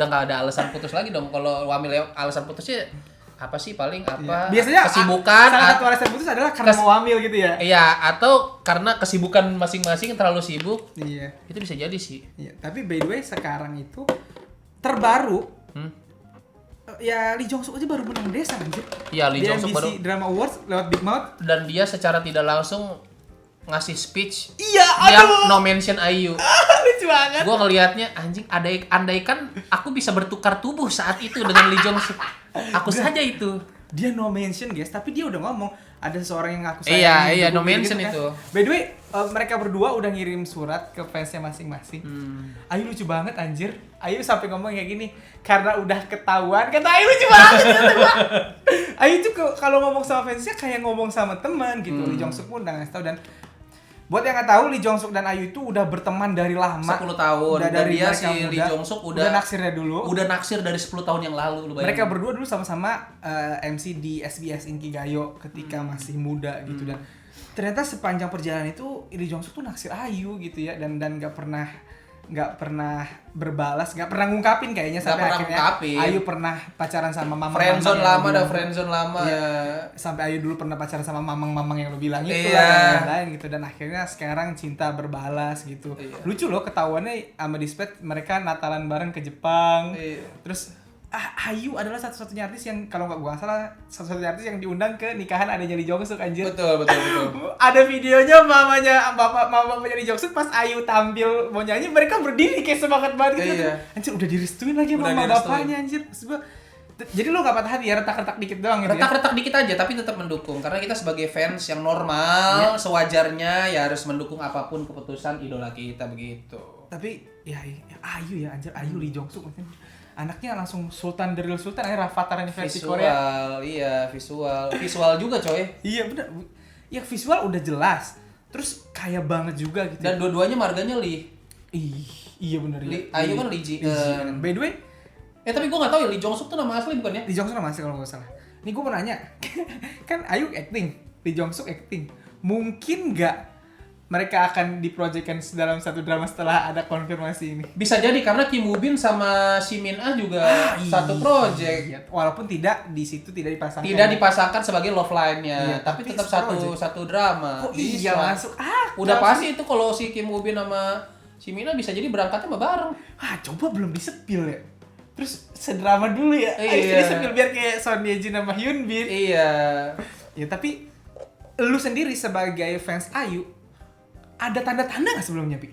nggak ada alasan putus lagi dong. Kalau wamil ya alasan putusnya apa sih paling apa? Biasanya kesibukan. salah satu alasan putus adalah karena mau wamil gitu ya. Iya, atau karena kesibukan masing-masing terlalu sibuk. Iya. Itu bisa jadi sih. Iya, tapi by the way sekarang itu terbaru ya Lee Jong Suk aja baru menang desa anjir. Iya, Lee Jong Suk Di baru. NBC Drama Awards lewat Big Mouth. Dan dia secara tidak langsung ngasih speech Iya, yang aduh. no mention Ayu. Lucu banget. Gue ngelihatnya anjing, andaikan aku bisa bertukar tubuh saat itu dengan Lee Jong Suk. Aku saja itu. Dia no mention guys, tapi dia udah ngomong ada seseorang yang ngaku Iya, sayang. iya, gitu, no mention kan. itu. By the way, mereka berdua udah ngirim surat ke fansnya masing-masing. Ayu lucu banget anjir. Ayu sampai ngomong kayak gini, karena udah ketahuan. Kata Ayu lucu banget. Ayu tuh kalau ngomong sama fansnya kayak ngomong sama teman gitu. Lee Jong Suk pun udah ngasih tahu. Dan buat yang nggak tahu, Lee Jong Suk dan Ayu itu udah berteman dari lama. 10 tahun. Udah Dan dari dia mereka si muda. Lee Jong Suk udah naksirnya dulu. Udah naksir dari 10 tahun yang lalu lu bayangin. Mereka berdua dulu sama-sama MC di SBS Inkigayo ketika masih muda gitu. Dan ternyata sepanjang perjalanan itu Lee Jong Suk tuh naksir Ayu gitu ya, dan nggak pernah berbalas, nggak pernah ngungkapin kayaknya sampai pernah akhirnya ngungkapin. Ayu pernah pacaran sama mamang friendzone yang lama lu dah, bilang. friendzone lama. Iya. Sampai Ayu dulu pernah pacaran sama mamang yang lu bilang itu Iya. lah, dan lain-lain gitu. Dan akhirnya sekarang cinta berbalas gitu. Iya. Lucu loh ketahuannya sama Dispatch, mereka Natalan bareng ke Jepang. Iya. Terus Ayu adalah satu-satunya artis yang kalau nggak gua salah satu-satunya artis yang diundang ke nikahan adanya Lee Jong Suk anjir. Betul. Ada videonya mamanya Lee Jong Suk pas Ayu tampil mau nyanyi, mereka berdiri kayak semangat banget gitu. Iya. Anjir udah direstuin lagi Udah sama direstuin. bapaknya anjir. Maksud gua, jadi lu nggak patah hati ya, retak-retak dikit doang gitu ya. Retak-retak dikit aja tapi tetap mendukung karena kita sebagai fans yang normal sewajarnya ya harus mendukung apapun keputusan idola kita begitu. Tapi ya Ayu ya anjir, Ayu Lee Jong Suk maksudnya. anaknya langsung Sultan the Real Sultan, Rafathar versi Korea. Visual juga coy. Iya benar. Ya visual udah jelas. Terus kaya banget juga gitu. Dan dua-duanya marganya Lee. Iya benar ya. Ayu kan Lee Ji. By the way, tapi gue nggak tahu ya Lee Jong Suk tuh nama asli bukan ya? Lee Jong Suk nama asli kalau nggak salah. Nih gue mau nanya, kan Ayu acting, Lee Jong Suk acting. Mungkin nggak mereka akan diproyekkan dalam satu drama setelah ada konfirmasi ini? Bisa jadi karena Kim Woo Bin sama Si Min Ah juga satu project. Iya. Walaupun tidak di situ tidak dipasangkan. Tidak dipasangkan sebagai love line-nya, Iya, tapi tapi tetap project. satu drama. Kok iya masuk? Udah pasti itu kalau si Kim Woo Bin sama Si Min Ah bisa jadi berangkatnya bareng. Coba belum disepil ya. Terus sedrama dulu ya. Iya. Disepil biar kayak Son Ye Jin sama Hyun Bin. Iya. Ya tapi lu sendiri sebagai fans Ayu ada tanda-tanda nggak sebelumnya, Pi?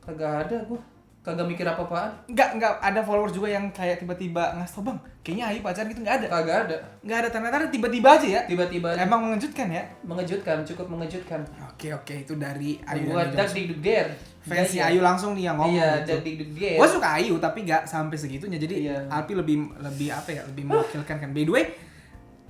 Kagak ada gua. Kagak mikir apa-apaan. Nggak ada followers juga yang kayak tiba-tiba ngasih tau, Bang, kayaknya Ayu pacaran gitu, nggak ada. Kagak ada. Nggak ada tanda-tanda, tiba-tiba aja ya. Tiba-tiba aja. Emang mengejutkan ya? Mengejutkan, cukup mengejutkan. Oke, itu dari Ayu Buat dan Lee Dak Jong Suk. Dik Duk Der. Fansnya Ayu langsung nih yang ngomong Iya, gitu. Dak Dik Duk Der. Gue suka Ayu tapi nggak sampai segitunya. Jadi Iya. Alpi lebih apa ya? Lebih mewakilkan kan. By the way,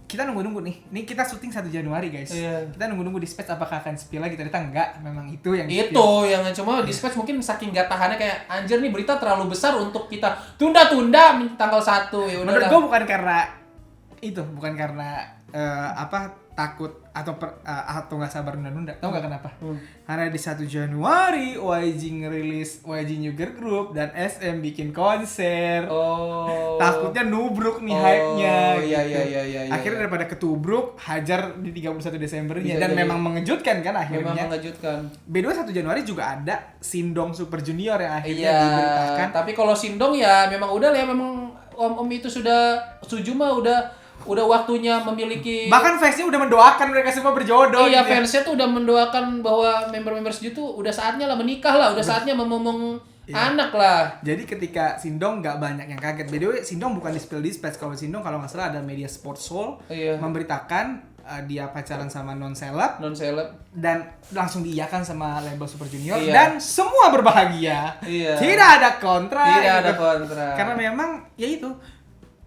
kita nunggu nih. Ini kita syuting 1 Januari, guys. Iya. Kita nunggu dispatch apakah akan spill lagi. Ternyata enggak. Memang itu yang di-spill. Itu yang cuma dispatch mungkin saking gak tahannya kayak anjir nih berita terlalu besar untuk kita tunda-tunda tanggal 1 ya udah. Menurut gue bukan karena takut atau nggak sabar nunda-nunda. Tahu nggak kenapa? Karena di 1 Januari YG ngerilis YG New Girl Group dan SM bikin konser. Oh. Takutnya nubruk nih hype-nya. Iya, gitu. iya. Akhirnya daripada ketubruk, hajar di 31 Desembernya. Bisa Dan jadi. memang mengejutkan kan akhirnya. Memang mengejutkan. B2 1 Januari juga ada Sindong Super Junior yang akhirnya Iya. diberitakan. Tapi kalau Sindong ya memang udah lah ya memang om itu sudah setuju mah udah waktunya memiliki. Bahkan fansnya udah mendoakan mereka semua berjodoh. Iya, gitu ya. fansnya tuh udah mendoakan bahwa member-member setuju tuh udah saatnya lah menikah lah, udah saatnya memomong anak lah. Jadi ketika Sindong nggak banyak yang kaget. By the way, Sindong bukan di spill dispatch. Kalau Sindong kalau nggak salah ada media Sports Soul memberitakan dia pacaran sama non seleb dan langsung diiyakan sama label Super Junior dan semua berbahagia. Iya. Tidak ada kontrak. Tidak ada kontrak. Karena memang ya itu.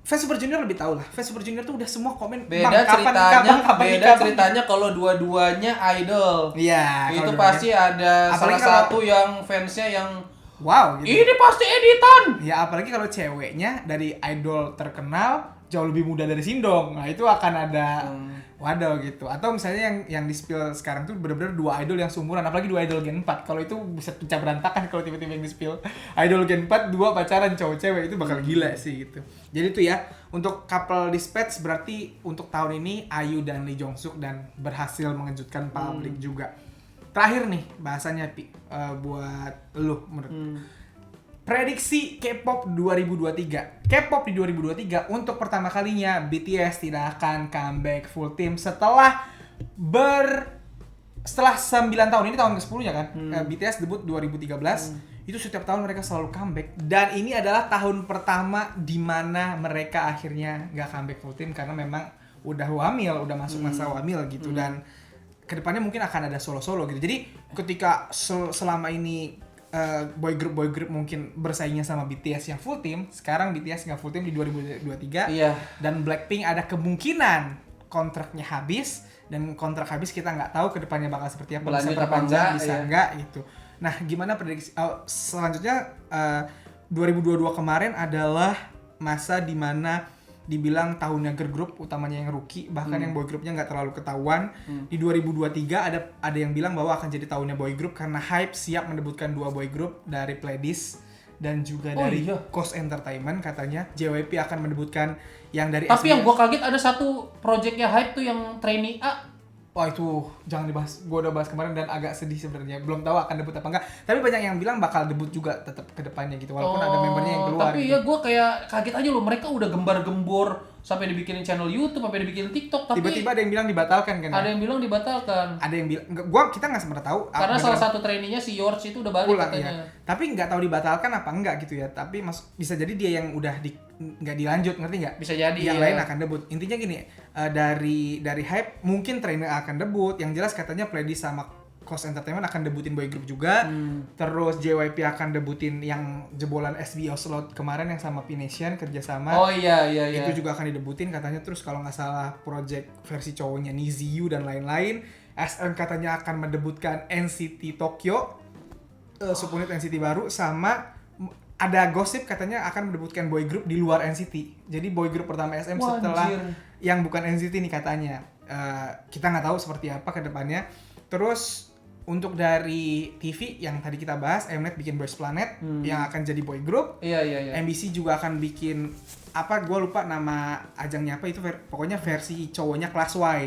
Fans Super Junior lebih tahu lah. Fans Super Junior tuh udah semua komen. Beda ceritanya kalau dua-duanya idol. Iya. Itu pasti ada salah satu yang fansnya yang wow gitu. Ini pasti editan. Ya apalagi kalau ceweknya dari idol terkenal jauh lebih muda dari Sindong. Nah, itu akan ada waduh gitu. Atau misalnya yang di-spill sekarang tuh benar-benar 2 idol yang seumuran, apalagi 2 idol Gen 4. Kalau itu bisa pecah berantakan kalau tiba-tiba yang di-spill. Idol Gen 4 2 pacaran cowok cewek itu bakal gila sih gitu. Jadi itu ya, untuk couple dispatch berarti untuk tahun ini Ayu dan Lee Jong Suk dan berhasil mengejutkan publik juga. Terakhir nih bahasanya buat lu menurut prediksi K-pop 2023. K-pop di 2023 untuk pertama kalinya BTS tidak akan comeback full team setelah 9 tahun. Ini tahun ke-10-nya kan. BTS debut 2013. Itu setiap tahun mereka selalu comeback. Dan ini adalah tahun pertama di mana mereka akhirnya nggak comeback full team karena memang udah hamil, udah masuk masa hamil gitu. Dan kedepannya mungkin akan ada solo-solo gitu. Jadi ketika selama ini boy group mungkin bersaingnya sama BTS yang full team, sekarang BTS nggak full team di 2023. Iya. Dan Blackpink ada kemungkinan kontraknya habis, dan kontrak habis kita nggak tahu kedepannya bakal seperti apa, bisa perpanjang bisa nggak gitu. Nah gimana prediksi selanjutnya 2022 kemarin adalah masa dimana dibilang tahunnya girl group, utamanya yang rookie, bahkan yang boy groupnya nggak terlalu ketahuan. Di 2023 ada yang bilang bahwa akan jadi tahunnya boy group karena HYBE siap mendebutkan 2 boy group dari Pledis dan juga dari Coast Entertainment. Katanya JYP akan mendebutkan yang dari Tapi yang gua kaget ada satu projectnya HYBE tuh yang trainee A. Wah itu jangan dibahas, gue udah bahas kemarin dan agak sedih sebenarnya. Belum tahu akan debut apa enggak. Tapi banyak yang bilang bakal debut juga tetap ke depannya gitu. Walaupun ada membernya yang keluar. Tapi gitu. ya gue kayak kaget aja loh, mereka udah gembar-gembor sampai dibikinin channel YouTube, sampai dibikinin TikTok. Tapi tiba-tiba ada yang bilang dibatalkan kan? Ada yang bilang dibatalkan. Ada yang bilang, kita nggak sempat tahu. Karena salah satu trainee-nya si Yorch itu udah balik pulang, katanya. Ya. Tapi nggak tahu dibatalkan apa enggak gitu ya. Tapi bisa jadi dia yang udah nggak dilanjut, ngerti nggak? Bisa jadi. Yang lain akan debut. Intinya gini, dari HYBE mungkin trainer akan debut. Yang jelas katanya Pledis sama Coast Entertainment akan debutin boy group juga. Terus JYP akan debutin yang jebolan SBO slot kemarin yang sama P-Nation kerjasama. Oh iya. Itu juga akan didebutin katanya. Terus kalau nggak salah project versi cowoknya NiziU dan lain-lain. SM katanya akan mendebutkan NCT Tokyo, subunit NCT baru, sama ada gosip katanya akan mendebutkan boy group di luar NCT. Jadi boy group pertama SM setelah yang bukan NCT nih katanya. Kita nggak tahu seperti apa ke depannya. Terus untuk dari TV yang tadi kita bahas, Mnet bikin Boys Planet yang akan jadi boy group. Iya. MBC juga akan bikin apa? Gue lupa nama ajangnya apa itu. Pokoknya versi cowoknya Class Y,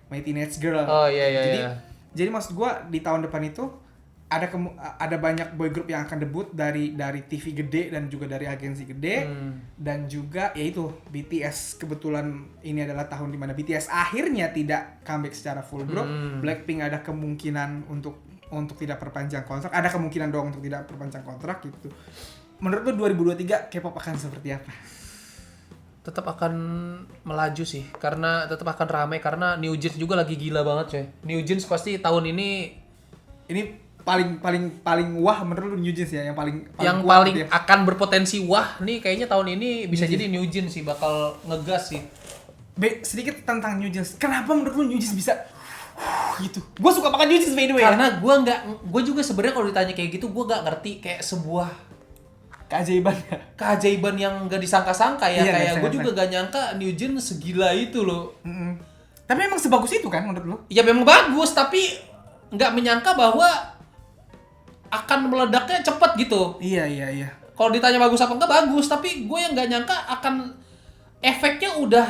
My Teenage Girl. Oh iya. Jadi maksud gue di tahun depan itu ada banyak boy group yang akan debut dari TV gede dan juga dari agensi gede. Dan juga yaitu BTS, kebetulan ini adalah tahun dimana BTS akhirnya tidak comeback secara full group. Blackpink ada kemungkinan untuk tidak perpanjang kontrak, ada kemungkinan doang untuk tidak perpanjang kontrak gitu. Menurut lu 2023 K-pop akan seperti apa? Tetap akan melaju sih, karena tetap akan ramai, karena New Jeans juga lagi gila banget coy. New Jeans pasti tahun ini paling wah menurut lu New Jeans ya, yang paling paling akan berpotensi wah nih kayaknya tahun ini bisa jadi New Jeans sih, bakal ngegas sih. Sedikit tentang New Jeans. Kenapa menurut lu New Jeans bisa gitu? Gue suka banget New Jeans by the way. Karena gue juga sebenarnya kalau ditanya kayak gitu gue nggak ngerti, kayak sebuah keajaiban yang nggak disangka-sangka ya. Kayak gue juga gak nyangka New Jeans segila itu loh. Tapi emang sebagus itu kan menurut lu? Ya memang bagus, tapi nggak menyangka bahwa akan meledaknya cepat gitu. Iya. Kalau ditanya bagus apa enggak, bagus, tapi gue yang nggak nyangka akan efeknya udah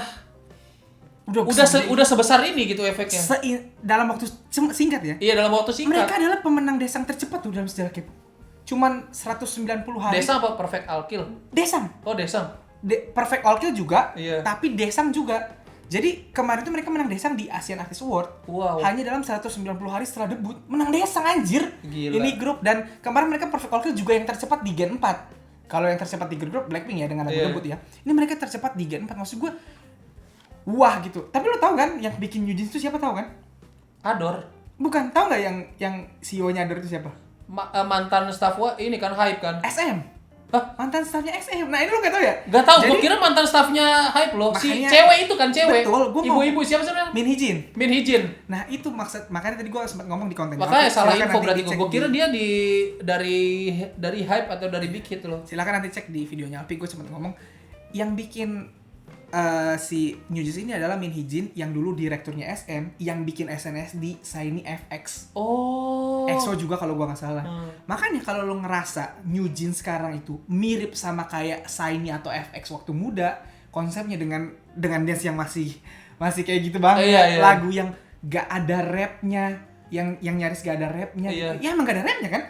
sebesar ini gitu efeknya. Dalam waktu singkat ya? Iya, dalam waktu singkat. Mereka adalah pemenang Desang tercepat tuh dalam sejarah K-pop. Cuman 190 hari. Desang apa Perfect All Kill? Desang. Oh, Desang. Perfect All Kill juga, iya. Tapi Desang juga. Jadi kemarin tuh mereka menang Desang di Asian Artist Award. Wow. Hanya dalam 190 hari setelah debut menang Desang anjir. Gila. Ini grup, dan kemarin mereka Perfect All Kill juga yang tercepat di Gen 4. Kalau yang tercepat di grup Blackpink ya dengan lagu debut ya. Ini mereka tercepat di Gen 4. Maksud gue wah gitu. Tapi lu tahu kan yang bikin New Jeans itu siapa, tahu kan? Ador. Bukan, tahu nggak yang CEO-nya Ador itu siapa? Mantan staff ini kan Hype kan? SM. Hah? Mantan staffnya SM. Nah ini lu gak tau ya? Gak tau, gue kira mantan staffnya Hype loh. Makanya, si cewek itu kan, cewek. Betul, ibu-ibu siapa sebenarnya? Min Hee-jin. Nah itu makanya tadi gue sempat ngomong di konten. Makanya salah info berarti gue kira dia dari Hype atau dari Big Hit loh. Silakan nanti cek di videonya Alpi, gue sempat ngomong. Yang bikin si New Jeans ini adalah Min Hee-jin yang dulu direkturnya SM, yang bikin SNSD Shiny FX. Oh. EXO juga kalau gua nggak salah. Makanya kalau lo ngerasa New Jeans sekarang itu mirip sama kayak Shiny atau FX waktu muda, konsepnya dengan dance yang masih kayak gitu banget. Iya. Lagu yang gak ada rapnya, yang nyaris gak ada rapnya. Iya. Ya emang gak ada rapnya kan?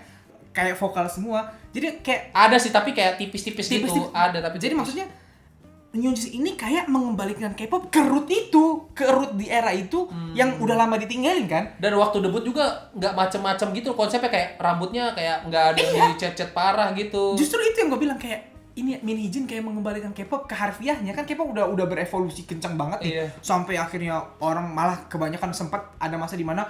Kayak vokal semua. Jadi kayak ada sih, tapi kayak tipis-tipis gitu. Ada tapi jadi tipis. maksudnya New Jeans ini kayak mengembalikan K-pop ke root di era itu yang udah lama ditinggalin kan. Dan waktu debut juga nggak macem-macem gitu konsepnya, kayak rambutnya kayak nggak ada dicet-cet parah gitu. Justru itu yang gue bilang, kayak ini Min Hee-jin kayak mengembalikan K-pop ke harfiahnya kan. K-pop udah berevolusi kencang banget nih. Sampai akhirnya orang malah kebanyakan sempat ada masa di mana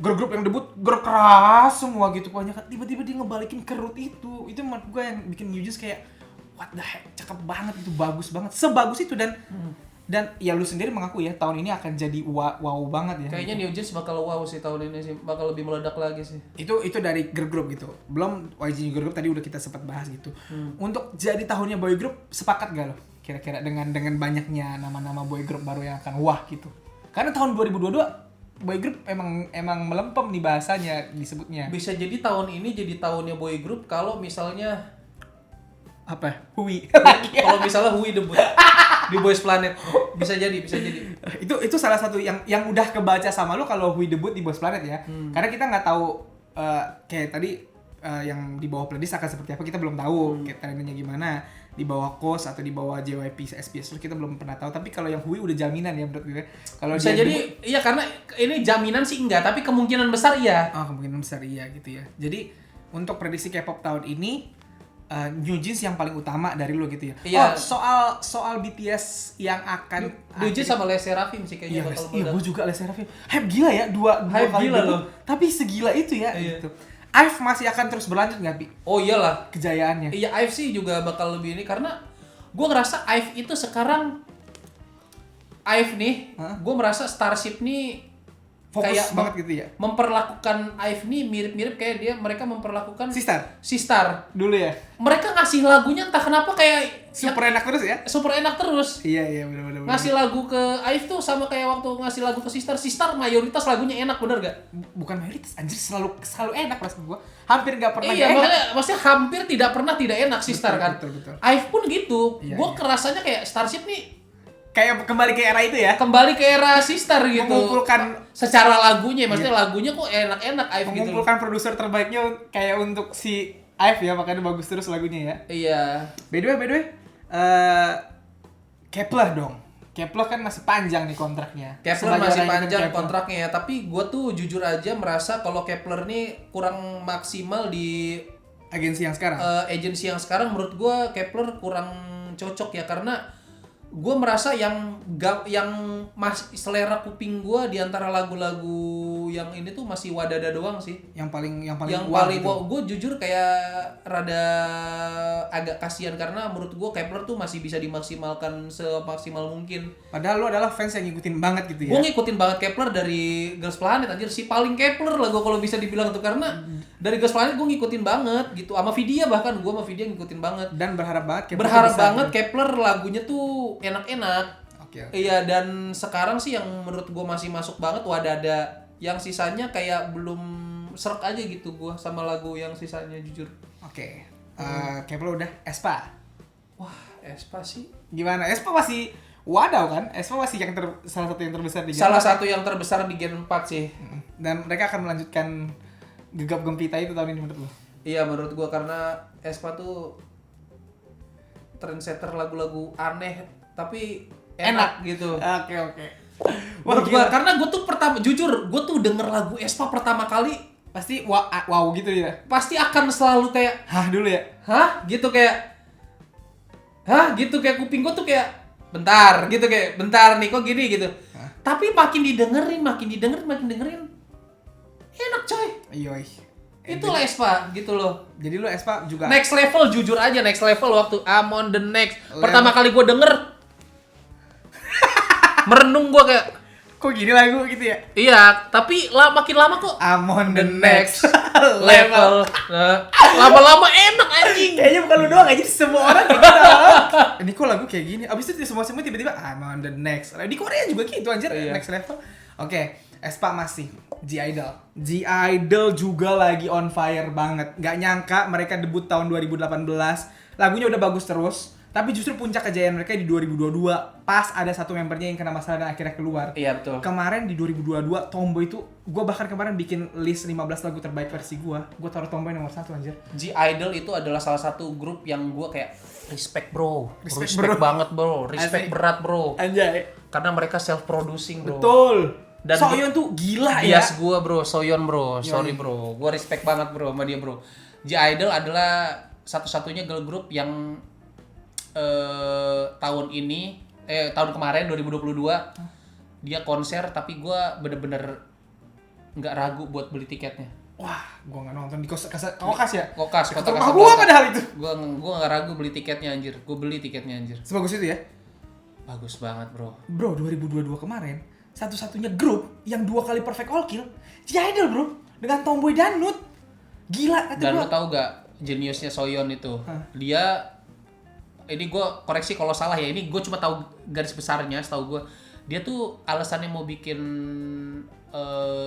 grup-grup yang debut keras semua gitu, kebanyakan tiba-tiba dia ngebalikin ke root itu. Itu menurut gue yang bikin New Jeans kayak what the heck, cakep banget, itu bagus banget, sebagus itu. Dan ya lu sendiri mengaku ya tahun ini akan jadi wow banget ya. Kayaknya New Jeans bakal wow sih tahun ini sih, bakal lebih meledak lagi sih. Itu dari girl group gitu. Belum YG girl group tadi udah kita sempat bahas gitu. Untuk jadi tahunnya boy group, sepakat gak lo kira-kira dengan banyaknya nama-nama boy group baru yang akan wah gitu? Karena tahun 2022 boy group emang melempem nih bahasanya disebutnya. Bisa jadi tahun ini jadi tahunnya boy group kalau misalnya apa? Hui. Kalau misalnya Hui debut di Boys Planet, bisa jadi. Itu salah satu yang udah kebaca sama lu kalau Hui debut di Boys Planet ya. Karena kita nggak tahu kayak tadi yang di bawah playlist akan seperti apa, kita belum tahu kayak trendnya gimana, di bawah Coast atau di bawah JYP SBS kita belum pernah tahu. Tapi kalau yang Hui udah jaminan ya menurut gue. Kalau bisa jadi iya, karena ini jaminan sih enggak, tapi kemungkinan besar iya. Kemungkinan besar iya gitu ya. Jadi untuk prediksi K-pop tahun ini New Jeans yang paling utama dari lo gitu ya. Iya. Soal BTS yang akan New Jeans sama Les Seraphim sih kayaknya bakal meledak. gue juga Les Seraphim. Hype gila ya, dua Hype kali gila debut, loh. tapi segila itu ya Iya. gitu. IVE masih akan terus berlanjut nggak, Pi? Oh iyalah. Kejayaannya. Iya, IVE sih juga bakal lebih ini karena gue ngerasa IVE itu sekarang IVE nih, gue merasa Starship nih Fokus kayak banget gitu ya. memperlakukan IVE nih mirip-mirip kayak mereka memperlakukan Sistar dulu ya. Mereka ngasih lagunya entah kenapa kayak Super enak terus ya. super enak terus. Iya benar. Ngasih lagu ke IVE tuh sama kayak waktu ngasih lagu ke Sistar mayoritas lagunya enak, bener gak? Bukan mayoritas, anjir selalu enak perasaan gua. Hampir nggak pernah Iya, nggak enak. maksudnya hampir tidak pernah tidak enak Sistar kan. Betul. IVE pun gitu. Iya, Gue iya. kerasanya kayak Starship nih Kayak kembali ke era itu ya. kembali ke era Sistar gitu. Mengumpulkan secara lagunya, maksudnya lagunya kok enak-enak IVE gitu. mengumpulkan produser terbaiknya kayak untuk si IVE ya, makanya bagus terus lagunya ya. Iya. By the way, Kepler dong. Kepler kan masih panjang nih kontraknya. Kepler Sebagai masih orang yang panjang ngikutin Kepler. kontraknya ya, tapi gue tuh jujur aja merasa kalau Kepler nih kurang maksimal di Agensi yang sekarang. agensi yang sekarang. Menurut gue Kepler kurang cocok ya, karena gue merasa yang selera kuping gue di antara lagu-lagu yang ini tuh masih Wadada doang sih. yang paling Gitu. Gue jujur kayak rada agak kasihan karena menurut gue Kepler tuh masih bisa dimaksimalkan semaksimal mungkin. Padahal lu adalah fans yang ngikutin banget gitu ya. Gue ngikutin banget Kepler dari Girls Planet, anjir si paling Kepler lah gue kalau bisa dibilang tuh, karena dari Girls Planet gue ngikutin banget gitu, sama Vidya bahkan gue sama Vidya ngikutin banget. Dan berharap banget Kepler Berharap bisa banget gitu. Kepler lagunya tuh enak-enak. Oke. Iya, dan sekarang sih yang menurut gue masih masuk banget Wadada. Yang sisanya kayak belum serk aja gitu gue sama lagu yang sisanya jujur. Oke. Kepler udah. Aespa. Wah, Aespa sih. Gimana? Aespa masih wadaw kan? Aespa masih salah satu yang terbesar di Gen Salah 4. satu yang terbesar di Gen 4 sih. Dan mereka akan melanjutkan gegap gempita itu tahun ini menurut lo? Iya, menurut gue karena Aespa tuh trendsetter lagu-lagu aneh tapi enak gitu. Oke. Menurut gua, karena gue tuh jujur gue tuh denger lagu Aespa pertama kali pasti wow gitu ya. pasti akan selalu kayak Dulu ya. gitu kayak kuping gue tuh kayak bentar nih kok gini gitu. Tapi makin didengerin enak coy. Yoi. Itulah Aespa gitu loh. Jadi lu Aespa juga Next level, jujur aja next level waktu I'm on the next. Level. Pertama kali gue denger merenung gue kayak kok gini lagu gitu ya? iya, tapi makin lama kok I'm on the next level. Nah, lama-lama enak anjing. Kayaknya bukan lu doang aja, semua orang kayak gitu. Ini kok lagu kayak gini? Abis itu semua tiba-tiba I'm on the next. Di Korea juga gitu anjir, Iya. next level. Oke, Aespa masih G-Idol juga lagi on fire banget. Gak nyangka mereka debut tahun 2018. Lagunya udah bagus terus. Tapi justru puncak kejayaan mereka di 2022. Pas ada satu membernya yang kena masalah dan akhirnya keluar. Iya betul. Kemarin di 2022 Tomboy itu, gue bahkan kemarin bikin list 15 lagu terbaik versi gue taruh Tomboy nomor 1 anjir. G-Idol itu adalah salah satu grup yang gue kayak respect bro. Respect, Respect bro. banget bro. Respect Asik. berat bro. Anjay. Karena mereka self producing bro. Betul. Dan Soyeon tuh gila ya. bias gue bro, Soyeon bro, sorry bro, gue respect banget bro sama dia bro. G-Idol adalah satu-satunya girl group yang tahun kemarin 2022 dia konser, tapi gue bener-bener nggak ragu buat beli tiketnya. Wah, gue nggak nonton di Kokas ya. Kokas, kota Rumah gue padahal itu. Gue nggak ragu beli tiketnya anjir, gue beli tiketnya anjir. Sebagus itu ya. Bagus banget bro. Bro, 2022 kemarin satu-satunya grup yang 2 kali perfect all kill G-Idol bro, dengan Tomboy dan Nut. Gila kata Dan gua. lo tau gak jeniusnya Soyeon itu? Dia, ini gue koreksi kalau salah ya, ini gue cuma tahu garis besarnya, setahu gue dia tuh alasannya mau bikin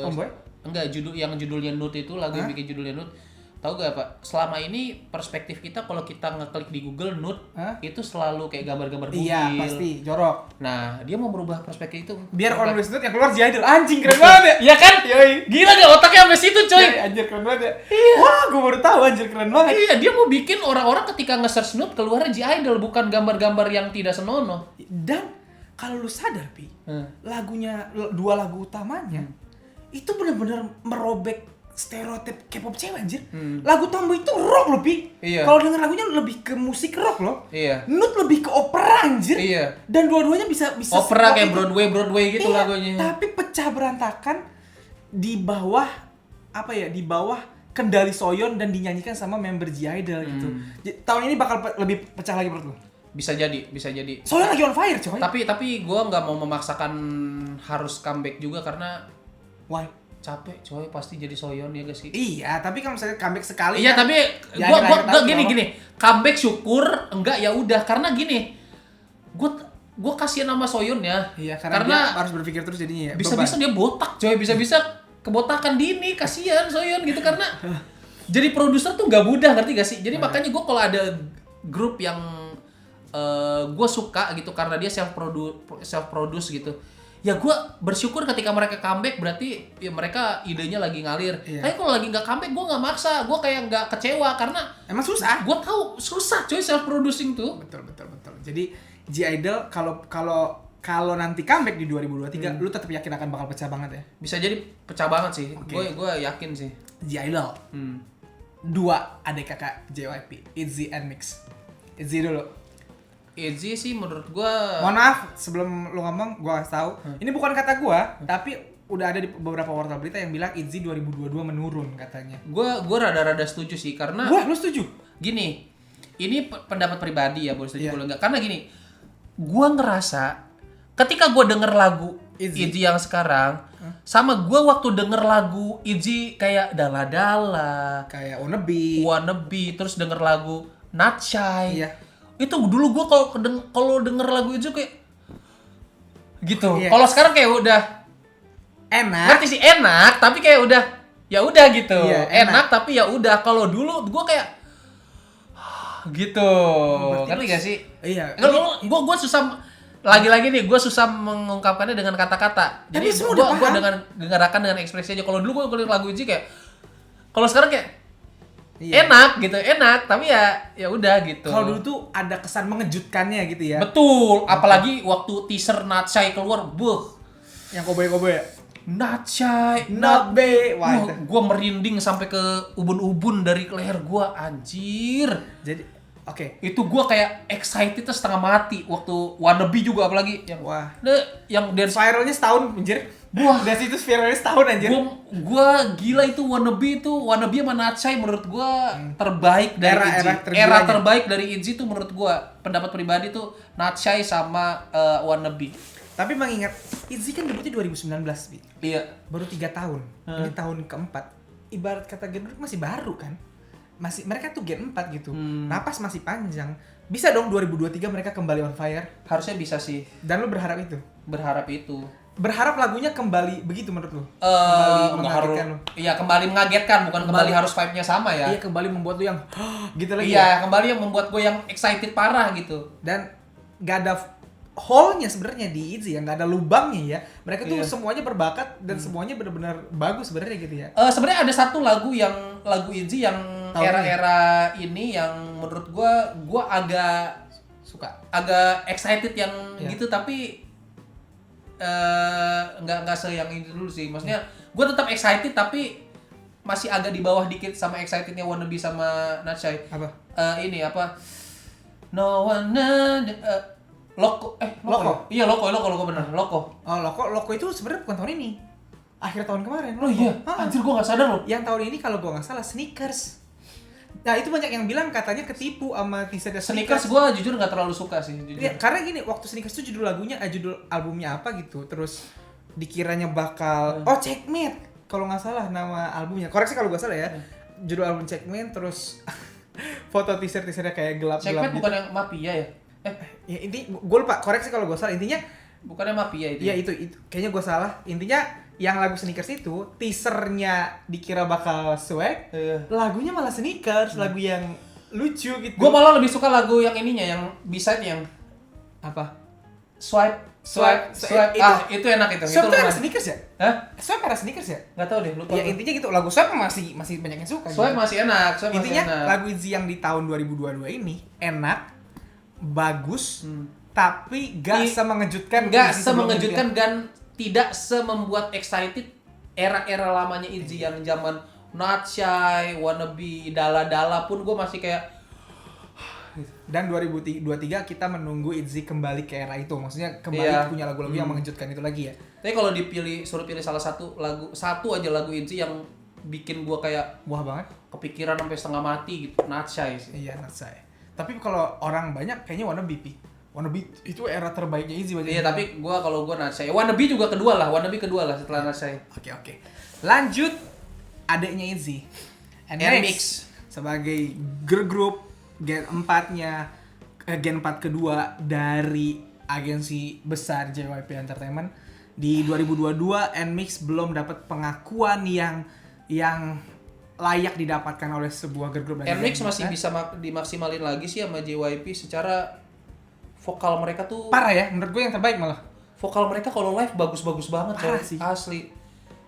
Tomboy? Enggak, judulnya Nude itu, lagu yang bikin judulnya Nude. Tahu gak Pak? Selama ini perspektif kita kalau kita ngeklik di Google Nude itu selalu kayak gambar-gambar bugil. Iya, pasti jorok. Nah, dia mau merubah perspektif itu. Biar orang nulis Nut yang keluar G-Idol. Anjing keren banget ya. Iya kan? Yoi. Gila gak otaknya sampai situ coy. Yoi, anjir keren banget ya. Iya. Wah, gue baru tahu anjir keren banget. Iya, dia mau bikin orang-orang ketika nge-search Nude keluarnya G-Idol, bukan gambar-gambar yang tidak senonoh. Dan kalau lu sadar Pi, lagunya 2 lagu utamanya itu benar-benar merobek stereotip K-pop cewek anjir. Lagu Tomboy itu rock loh, Pi. Iya. Kalau denger lagunya lebih ke musik rock loh. Iya. Nut lebih ke opera anjir. Iya. Dan dua-duanya bisa Opera sekuat kayak itu. Broadway gitu Iya, lagunya. Tapi pecah berantakan di bawah di bawah kendali Soyeon dan dinyanyikan sama member G-Idol gitu. Tahun ini bakal lebih pecah lagi menurut lu? Bisa jadi. Soyeon lagi on fire, coy. Tapi gue nggak mau memaksakan harus comeback juga karena Why? capek coy, pasti jadi Soyeon ya guys sih. Iya, tapi kalau misalnya comeback sekali Iya, kan, tapi ya gua akhir-akhir tahun gini. Comeback syukur, enggak ya udah karena gini. Gua kasihan sama Soyeon ya. Iya, karena dia harus berpikir terus jadinya ya. Bisa-bisa dia botak coy, bisa-bisa kebotakan dini, kasihan Soyeon gitu karena jadi produser tuh nggak mudah, ngerti gak sih? Jadi makanya gua kalau ada grup yang gue suka gitu karena dia self produce gitu. Ya gue bersyukur ketika mereka comeback, berarti ya mereka idenya lagi ngalir. Iya. Tapi kalau lagi nggak comeback, gue nggak maksa, gue kayak nggak kecewa karena Emang susah. gue tahu susah coy self producing tuh. Betul. Jadi G-Idol kalau nanti comeback di 2023, lu tetap yakin akan bakal pecah banget ya? Bisa jadi pecah banget sih. Oke. Gue yakin sih. G-Idol. Dua adik kakak JYP, ITZY and Mix. ITZY dulu. Itzy sih menurut gue. Mohon maaf sebelum lu ngomong, gua kasih tahu. Ini bukan kata gua, tapi udah ada di beberapa portal berita yang bilang ITZY 2022 menurun katanya. Gue rada-rada setuju sih karena. Wah, lu setuju? Gini, ini pendapat pribadi ya, boleh setuju Iya. boleh enggak. Karena gini, gue ngerasa ketika gue denger lagu ITZY. ITZY yang sekarang, sama gue waktu denger lagu ITZY kayak Dala-Dala, Kayak Wannabe. Wannabe, terus denger lagu Not Shy. Iya. Itu dulu gue kalau denger lagu ITZY kayak gitu. Iya. Kalau sekarang kayak udah Enak. ngerti sih enak, tapi kayak udah ya udah gitu. Iya, enak tapi ya udah. Kalau dulu gue kayak gitu. Berarti Ngerti lu- gak sih? Iya. Gue susah lagi-lagi nih gue susah mengungkapkannya dengan kata-kata. Tapi Jadi semua gue udah paham. dengarkan dengan ekspresi aja. Kalau dulu gue kalau lagu ITZY kayak kalau sekarang kayak Iya. enak gitu, enak tapi ya udah gitu. Kalau dulu tuh ada kesan mengejutkannya gitu ya. Betul, apalagi waktu teaser Not Shy keluar, Yang koboy-koboy ya. Not Shy, Not be. Wah, itu. gue merinding sampai ke ubun-ubun dari leher gue, anjir. Jadi oke. Itu gue kayak excited setengah mati waktu Wannabe juga apalagi yang Wah. yang dance. Viralnya setahun anjir. Wah. Dan itu viralnya setahun anjir. Gua gila itu Wannabe sama Not Shy menurut gua terbaik dari Era- ITZY. era Era tergilanya. terbaik dari ITZY tuh menurut gua, pendapat pribadi tuh Not Shy sama Wannabe. Tapi mengingat ITZY kan debutnya 2019, Bi. Iya. Baru 3 tahun. Ini tahun keempat. Ibarat kata Gen masih baru kan. Mereka tuh Gen 4 gitu. Napas masih panjang. Bisa dong 2023 mereka kembali on fire. Harusnya bisa sih. Dan lu berharap itu. Berharap itu. Berharap lagunya kembali begitu menurut lu? Nggak harus. mengagetkan lu. Iya, kembali mengagetkan, bukan kembali harus vibe-nya sama ya. Iya, kembali membuat lu yang gitu lagi. Iya, ya. kembali yang membuat gue yang excited parah gitu. Dan gak ada hole-nya sebenarnya di ITZY ya, nggak ada lubangnya ya. Mereka tuh Iya. semuanya berbakat dan semuanya benar-benar bagus sebenarnya gitu ya. Sebenarnya ada satu lagu ITZY yang Tahun ini? era-era ini yang menurut gua agak Suka. excited yang Iya. gitu, tapi nggak yang ini dulu sih. Maksudnya gua tetap excited tapi masih agak di bawah dikit sama excitednya Wannabe sama Not Shy. Apa? Ini apa? No one Loko. Loko. Iya, Loko benar. Loko. Oh, Loko itu sebenarnya bukan tahun ini. Akhir tahun kemarin. Oh iya, anjir gua nggak sadar loh. Yang tahun ini kalau gua nggak salah Sneakers. Nah, itu banyak yang bilang katanya ketipu sama t-shirt Sneakers gue jujur nggak terlalu suka sih, jujur. Ya, karena gini, waktu Sneakers itu judul albumnya apa gitu, terus dikiranya bakal Checkmate kalau nggak salah nama albumnya. Koreksi kalau gue salah ya. Judul album Checkmate, terus foto t-shirtnya kayak gelap-gelap Checkmate gitu. bukan yang Mafia ya? Ya inti gue lupa, koreksi kalau gue salah. Intinya Bukannya Mafia itu? ya itu kayaknya gue salah. Intinya yang lagu Sneakers itu teasernya dikira bakal swag, Iya. lagunya malah Sneakers, lagu yang lucu gitu. Gue malah lebih suka lagu yang ininya, yang B-side yang apa? Swipe. Itu enak itu. Swag Itu tuh era lumayan. Sneakers ya? Hah? Swag era Sneakers ya? Nggak tahu deh, lupa. Ya intinya gitu, lagu Swag masih banyak yang suka. Swipe gitu. masih enak, Swipe masih Intinya enak. lagu ITZY yang di tahun 2022 ini enak, bagus, tapi gak semengejutkan. Nggak ITZY sebelumnya. semengejutkan dan tidak semembuat excited era-era lamanya ITZY yang zaman Not Shy, Wannabe, Dala pun gue masih kayak. Dan 2023 kita menunggu ITZY kembali ke era itu. Maksudnya kembali Iya. punya lagu-lagu yang mengejutkan itu lagi ya. Tapi kalau suruh pilih salah satu aja lagu ITZY yang bikin gue kayak Wah banget. kepikiran sampai setengah mati gitu. Not Shy sih. Iya, Not Shy. Tapi kalau orang banyak kayaknya Wannabe. Wannabe itu era terbaiknya ITZY. Iya, tapi kalau gue Not Shy. Wannabe kedua lah setelah Not Shy. Oke. Lanjut adiknya ITZY. NMIX sebagai girl group Gen 4-nya Gen 4 kedua dari agensi besar JYP Entertainment. Di 2022 NMIX belum dapat pengakuan yang layak didapatkan oleh sebuah girl group dari NMIX masih bisa dimaksimalin lagi sih sama JYP secara vokal mereka tuh parah ya, menurut gue yang terbaik malah. Vokal mereka kalau live bagus-bagus banget Parah coy. sih. Asli.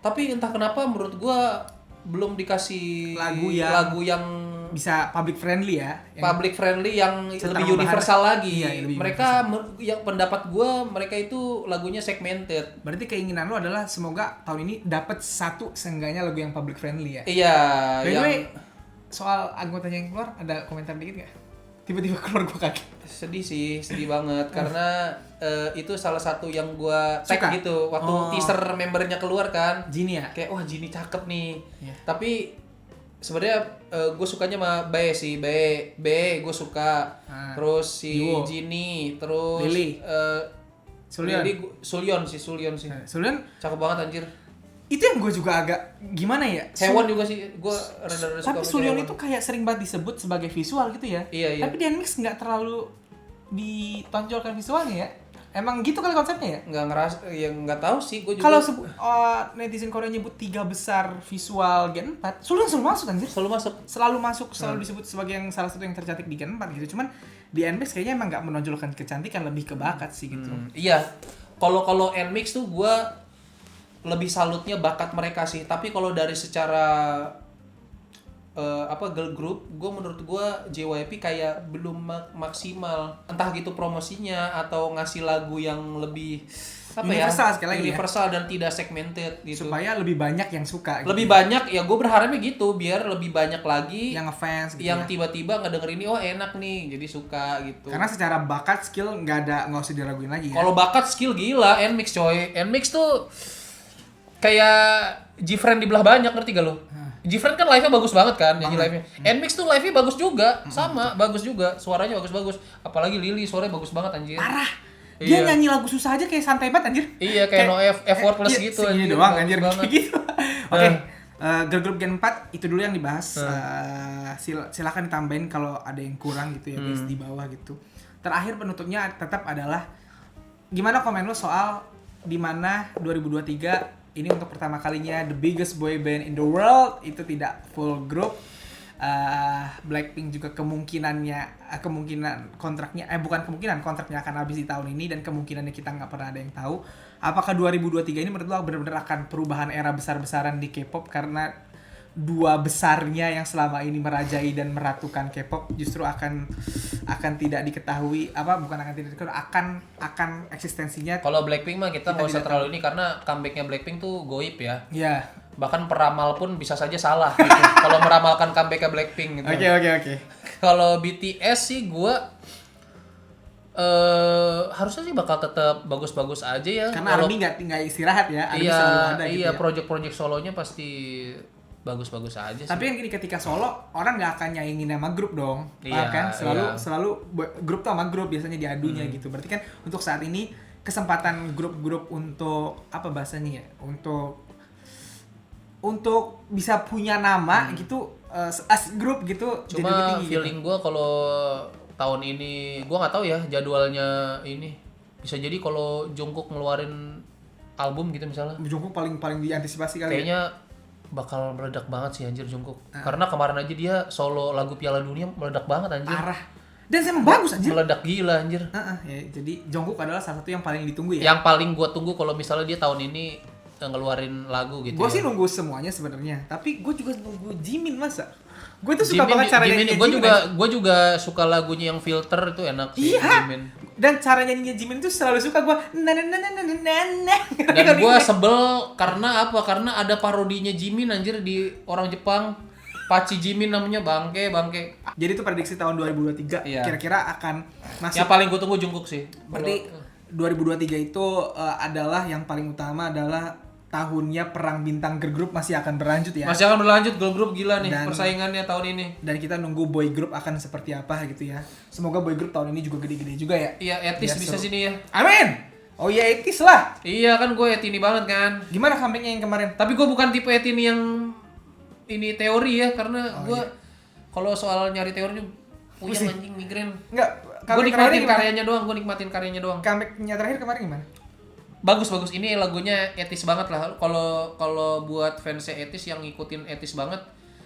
Tapi entah kenapa menurut gua belum dikasih lagu yang bisa public friendly ya. public friendly yang secara lebih universal membahana. lagi. Iya, lebih Mereka yang pendapat gua mereka itu lagunya segmented. Berarti keinginan lo adalah semoga tahun ini dapat satu seenggaknya lagu yang public friendly ya. Iya, By the yang way, soal anggotanya yang keluar ada komentar dikit nggak? Tiba-tiba keluar gue kaget. sedih banget karena itu salah satu yang gua tag Suka? gitu waktu teaser membernya keluar kan. Gini ya. Kayak wah Jinny cakep nih. Iya. Tapi sebenarnya gue sukanya sama Bae sih, Bae gue suka. Terus si Jiwo. Jinny, terus Lily. Sulyeon. Sulyeon sih. Sulyeon Cakep banget anjir. itu yang gue juga agak gimana ya? Hewan juga sih, gue rada-rada suka. Tapi sama Sulyeon Hewan. itu kayak sering banget disebut sebagai visual gitu ya. Iya. Tapi di NMIX nggak terlalu ditonjolkan visualnya ya. Emang gitu kali konsepnya ya? Nggak ngerasa, ya nggak tahu sih gue juga. Kalau netizen Korea nyebut 3 besar visual Gen 4, Sulyeon selalu masuk anjir. selalu masuk. Selalu disebut sebagai yang salah satu yang tercantik di Gen 4 gitu. Cuman di NMIX kayaknya emang nggak menonjolkan kecantikan, lebih ke bakat sih gitu. Iya. Kalau NMIX tuh gue lebih salutnya bakat mereka sih. Tapi kalau dari secara girl group, menurut gue JYP kayak belum maksimal. Entah gitu promosinya atau ngasih lagu yang lebih Universal sekali lagi ya. universal dan tidak segmented gitu. Supaya lebih banyak yang suka gitu. Lebih banyak ya, gue berharapnya gitu biar lebih banyak lagi yang ngefans gitu yang ya. tiba-tiba ngedenger ini enak nih jadi suka gitu. Karena secara bakat skill nggak usah diraguin lagi ya. Kalau bakat skill gila NMIX coy. NMIX tuh kayak Gfriend dibelah banyak, ngerti gak lo? Gfriend kan live-nya bagus banget kan, nyanyi live-nya. NMIX tuh live-nya bagus juga, bagus juga, suaranya bagus-bagus. Apalagi Lily suaranya bagus banget anjir. Parah. Dia Iya. nyanyi lagu susah aja kayak santai banget anjir. Iya, kayak no effortless gitu segini anjir. doang Bagus anjir banget. gitu. Oke. Girl group Gen 4 itu dulu yang dibahas. Silakan ditambahin kalau ada yang kurang gitu ya guys di bawah gitu. Terakhir penutupnya tetap adalah gimana komen lo soal dimana 2023 ini untuk pertama kalinya the biggest boy band in the world itu tidak full group. Blackpink juga kemungkinan kontraknya kontraknya akan habis di tahun ini dan kemungkinannya kita nggak pernah ada yang tahu. Apakah 2023 ini menurut lo benar-benar akan perubahan era besar-besaran di K-pop karena dua besarnya yang selama ini merajai dan meratukan K-pop justru akan tidak diketahui akan eksistensinya. Kalau Blackpink mah kita nggak usah tidak terlalu ini karena comebacknya Blackpink tuh goib ya. Ya. Bahkan peramal pun bisa saja salah gitu. Kalau meramalkan comebacknya Blackpink gitu. Oke. Kalau BTS sih gua harusnya sih bakal tetap bagus-bagus aja ya. Karena ARMY nggak istirahat ya. ARMY Iya, selalu ada gitu ya. project-project solonya pasti bagus-bagus aja sih. Tapi kan gini, ketika solo orang nggak akan nyaingin sama grup dong. Iya, Kan iya. selalu grup tuh sama grup biasanya diadunya gitu. Berarti kan untuk saat ini kesempatan grup-grup untuk apa bahasanya ya? Untuk bisa punya nama gitu as grup gitu. jadi lebih Cuma tinggi feeling gua kalau tahun ini gua nggak tahu ya jadwalnya ini. Bisa jadi kalau Jungkook ngeluarin album gitu misalnya. Jungkook paling diantisipasi kali. Kayaknya bakal meledak banget sih anjir Jungkook. Karena kemarin aja dia solo lagu Piala Dunia meledak banget anjir. Parah. Dan emang bagus anjir. Meledak gila anjir. Ya, jadi Jungkook adalah salah satu yang paling ditunggu ya. Yang paling gua tunggu kalau misalnya dia tahun ini ngeluarin lagu gitu. Gue ya. sih nunggu semuanya sebenarnya, tapi gue juga nunggu Jimin masa. Gue tuh suka banget cara nyanyi Gue juga suka lagunya yang Filter itu enak sih. Iya. Jimin. Dan cara nyanyinya Jimin tuh selalu suka gue. Dan gue sebel karena apa? Karena ada parodinya Jimin anjir di orang Jepang. Pachi Jimin namanya, bangke. Jadi itu prediksi tahun 2023 Iya. kira-kira akan masih. Yang paling gue tunggu Jungkook sih. Berarti 2023 itu adalah yang paling utama adalah tahunnya perang bintang girl group masih akan berlanjut ya. Masih akan berlanjut, girl group gila nih Dan- persaingannya tahun ini. Dan kita nunggu boy group akan seperti apa gitu ya. Semoga boy group tahun ini juga gede-gede juga ya. Iya, etis Ya, bisa seru. sini ya. Amin. Oh iya etis lah. Iya kan gue etini banget kan. Gimana comebacknya yang kemarin? Tapi gue bukan tipe etini yang ini teori ya, karena gue kalau soal nyari teori puyeng anjing, migrain. Enggak. Gue nikmatin karyanya doang. Comebacknya terakhir kemarin gimana? Bagus. Ini lagunya etis banget lah. Kalau buat fans etis yang ngikutin etis banget,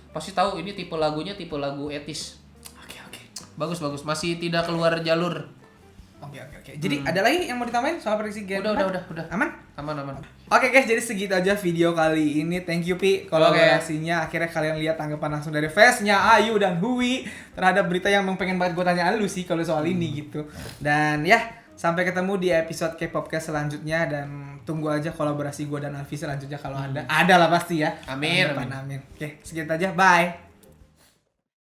pasti tahu ini tipe lagu etis. Oke. Bagus. Masih tidak keluar jalur. Oke. Jadi ada lagi yang mau ditambahin soal prediksi Gen Udah. 4? Aman? Aman. Oke guys, jadi segitu aja video kali ini. Thank you Pi kolaborasinya. Akhirnya kalian lihat tanggapan langsung dari fansnya Ayu dan Hui terhadap berita yang emang pengen banget gue tanya lu sih kalau soal ini gitu. Dan ya, sampai ketemu di episode K-Popcast selanjutnya dan tunggu aja kolaborasi gue dan Alfi selanjutnya kalau ada. Ada lah pasti ya. Amin. Amin. Oke, segitu aja. Bye.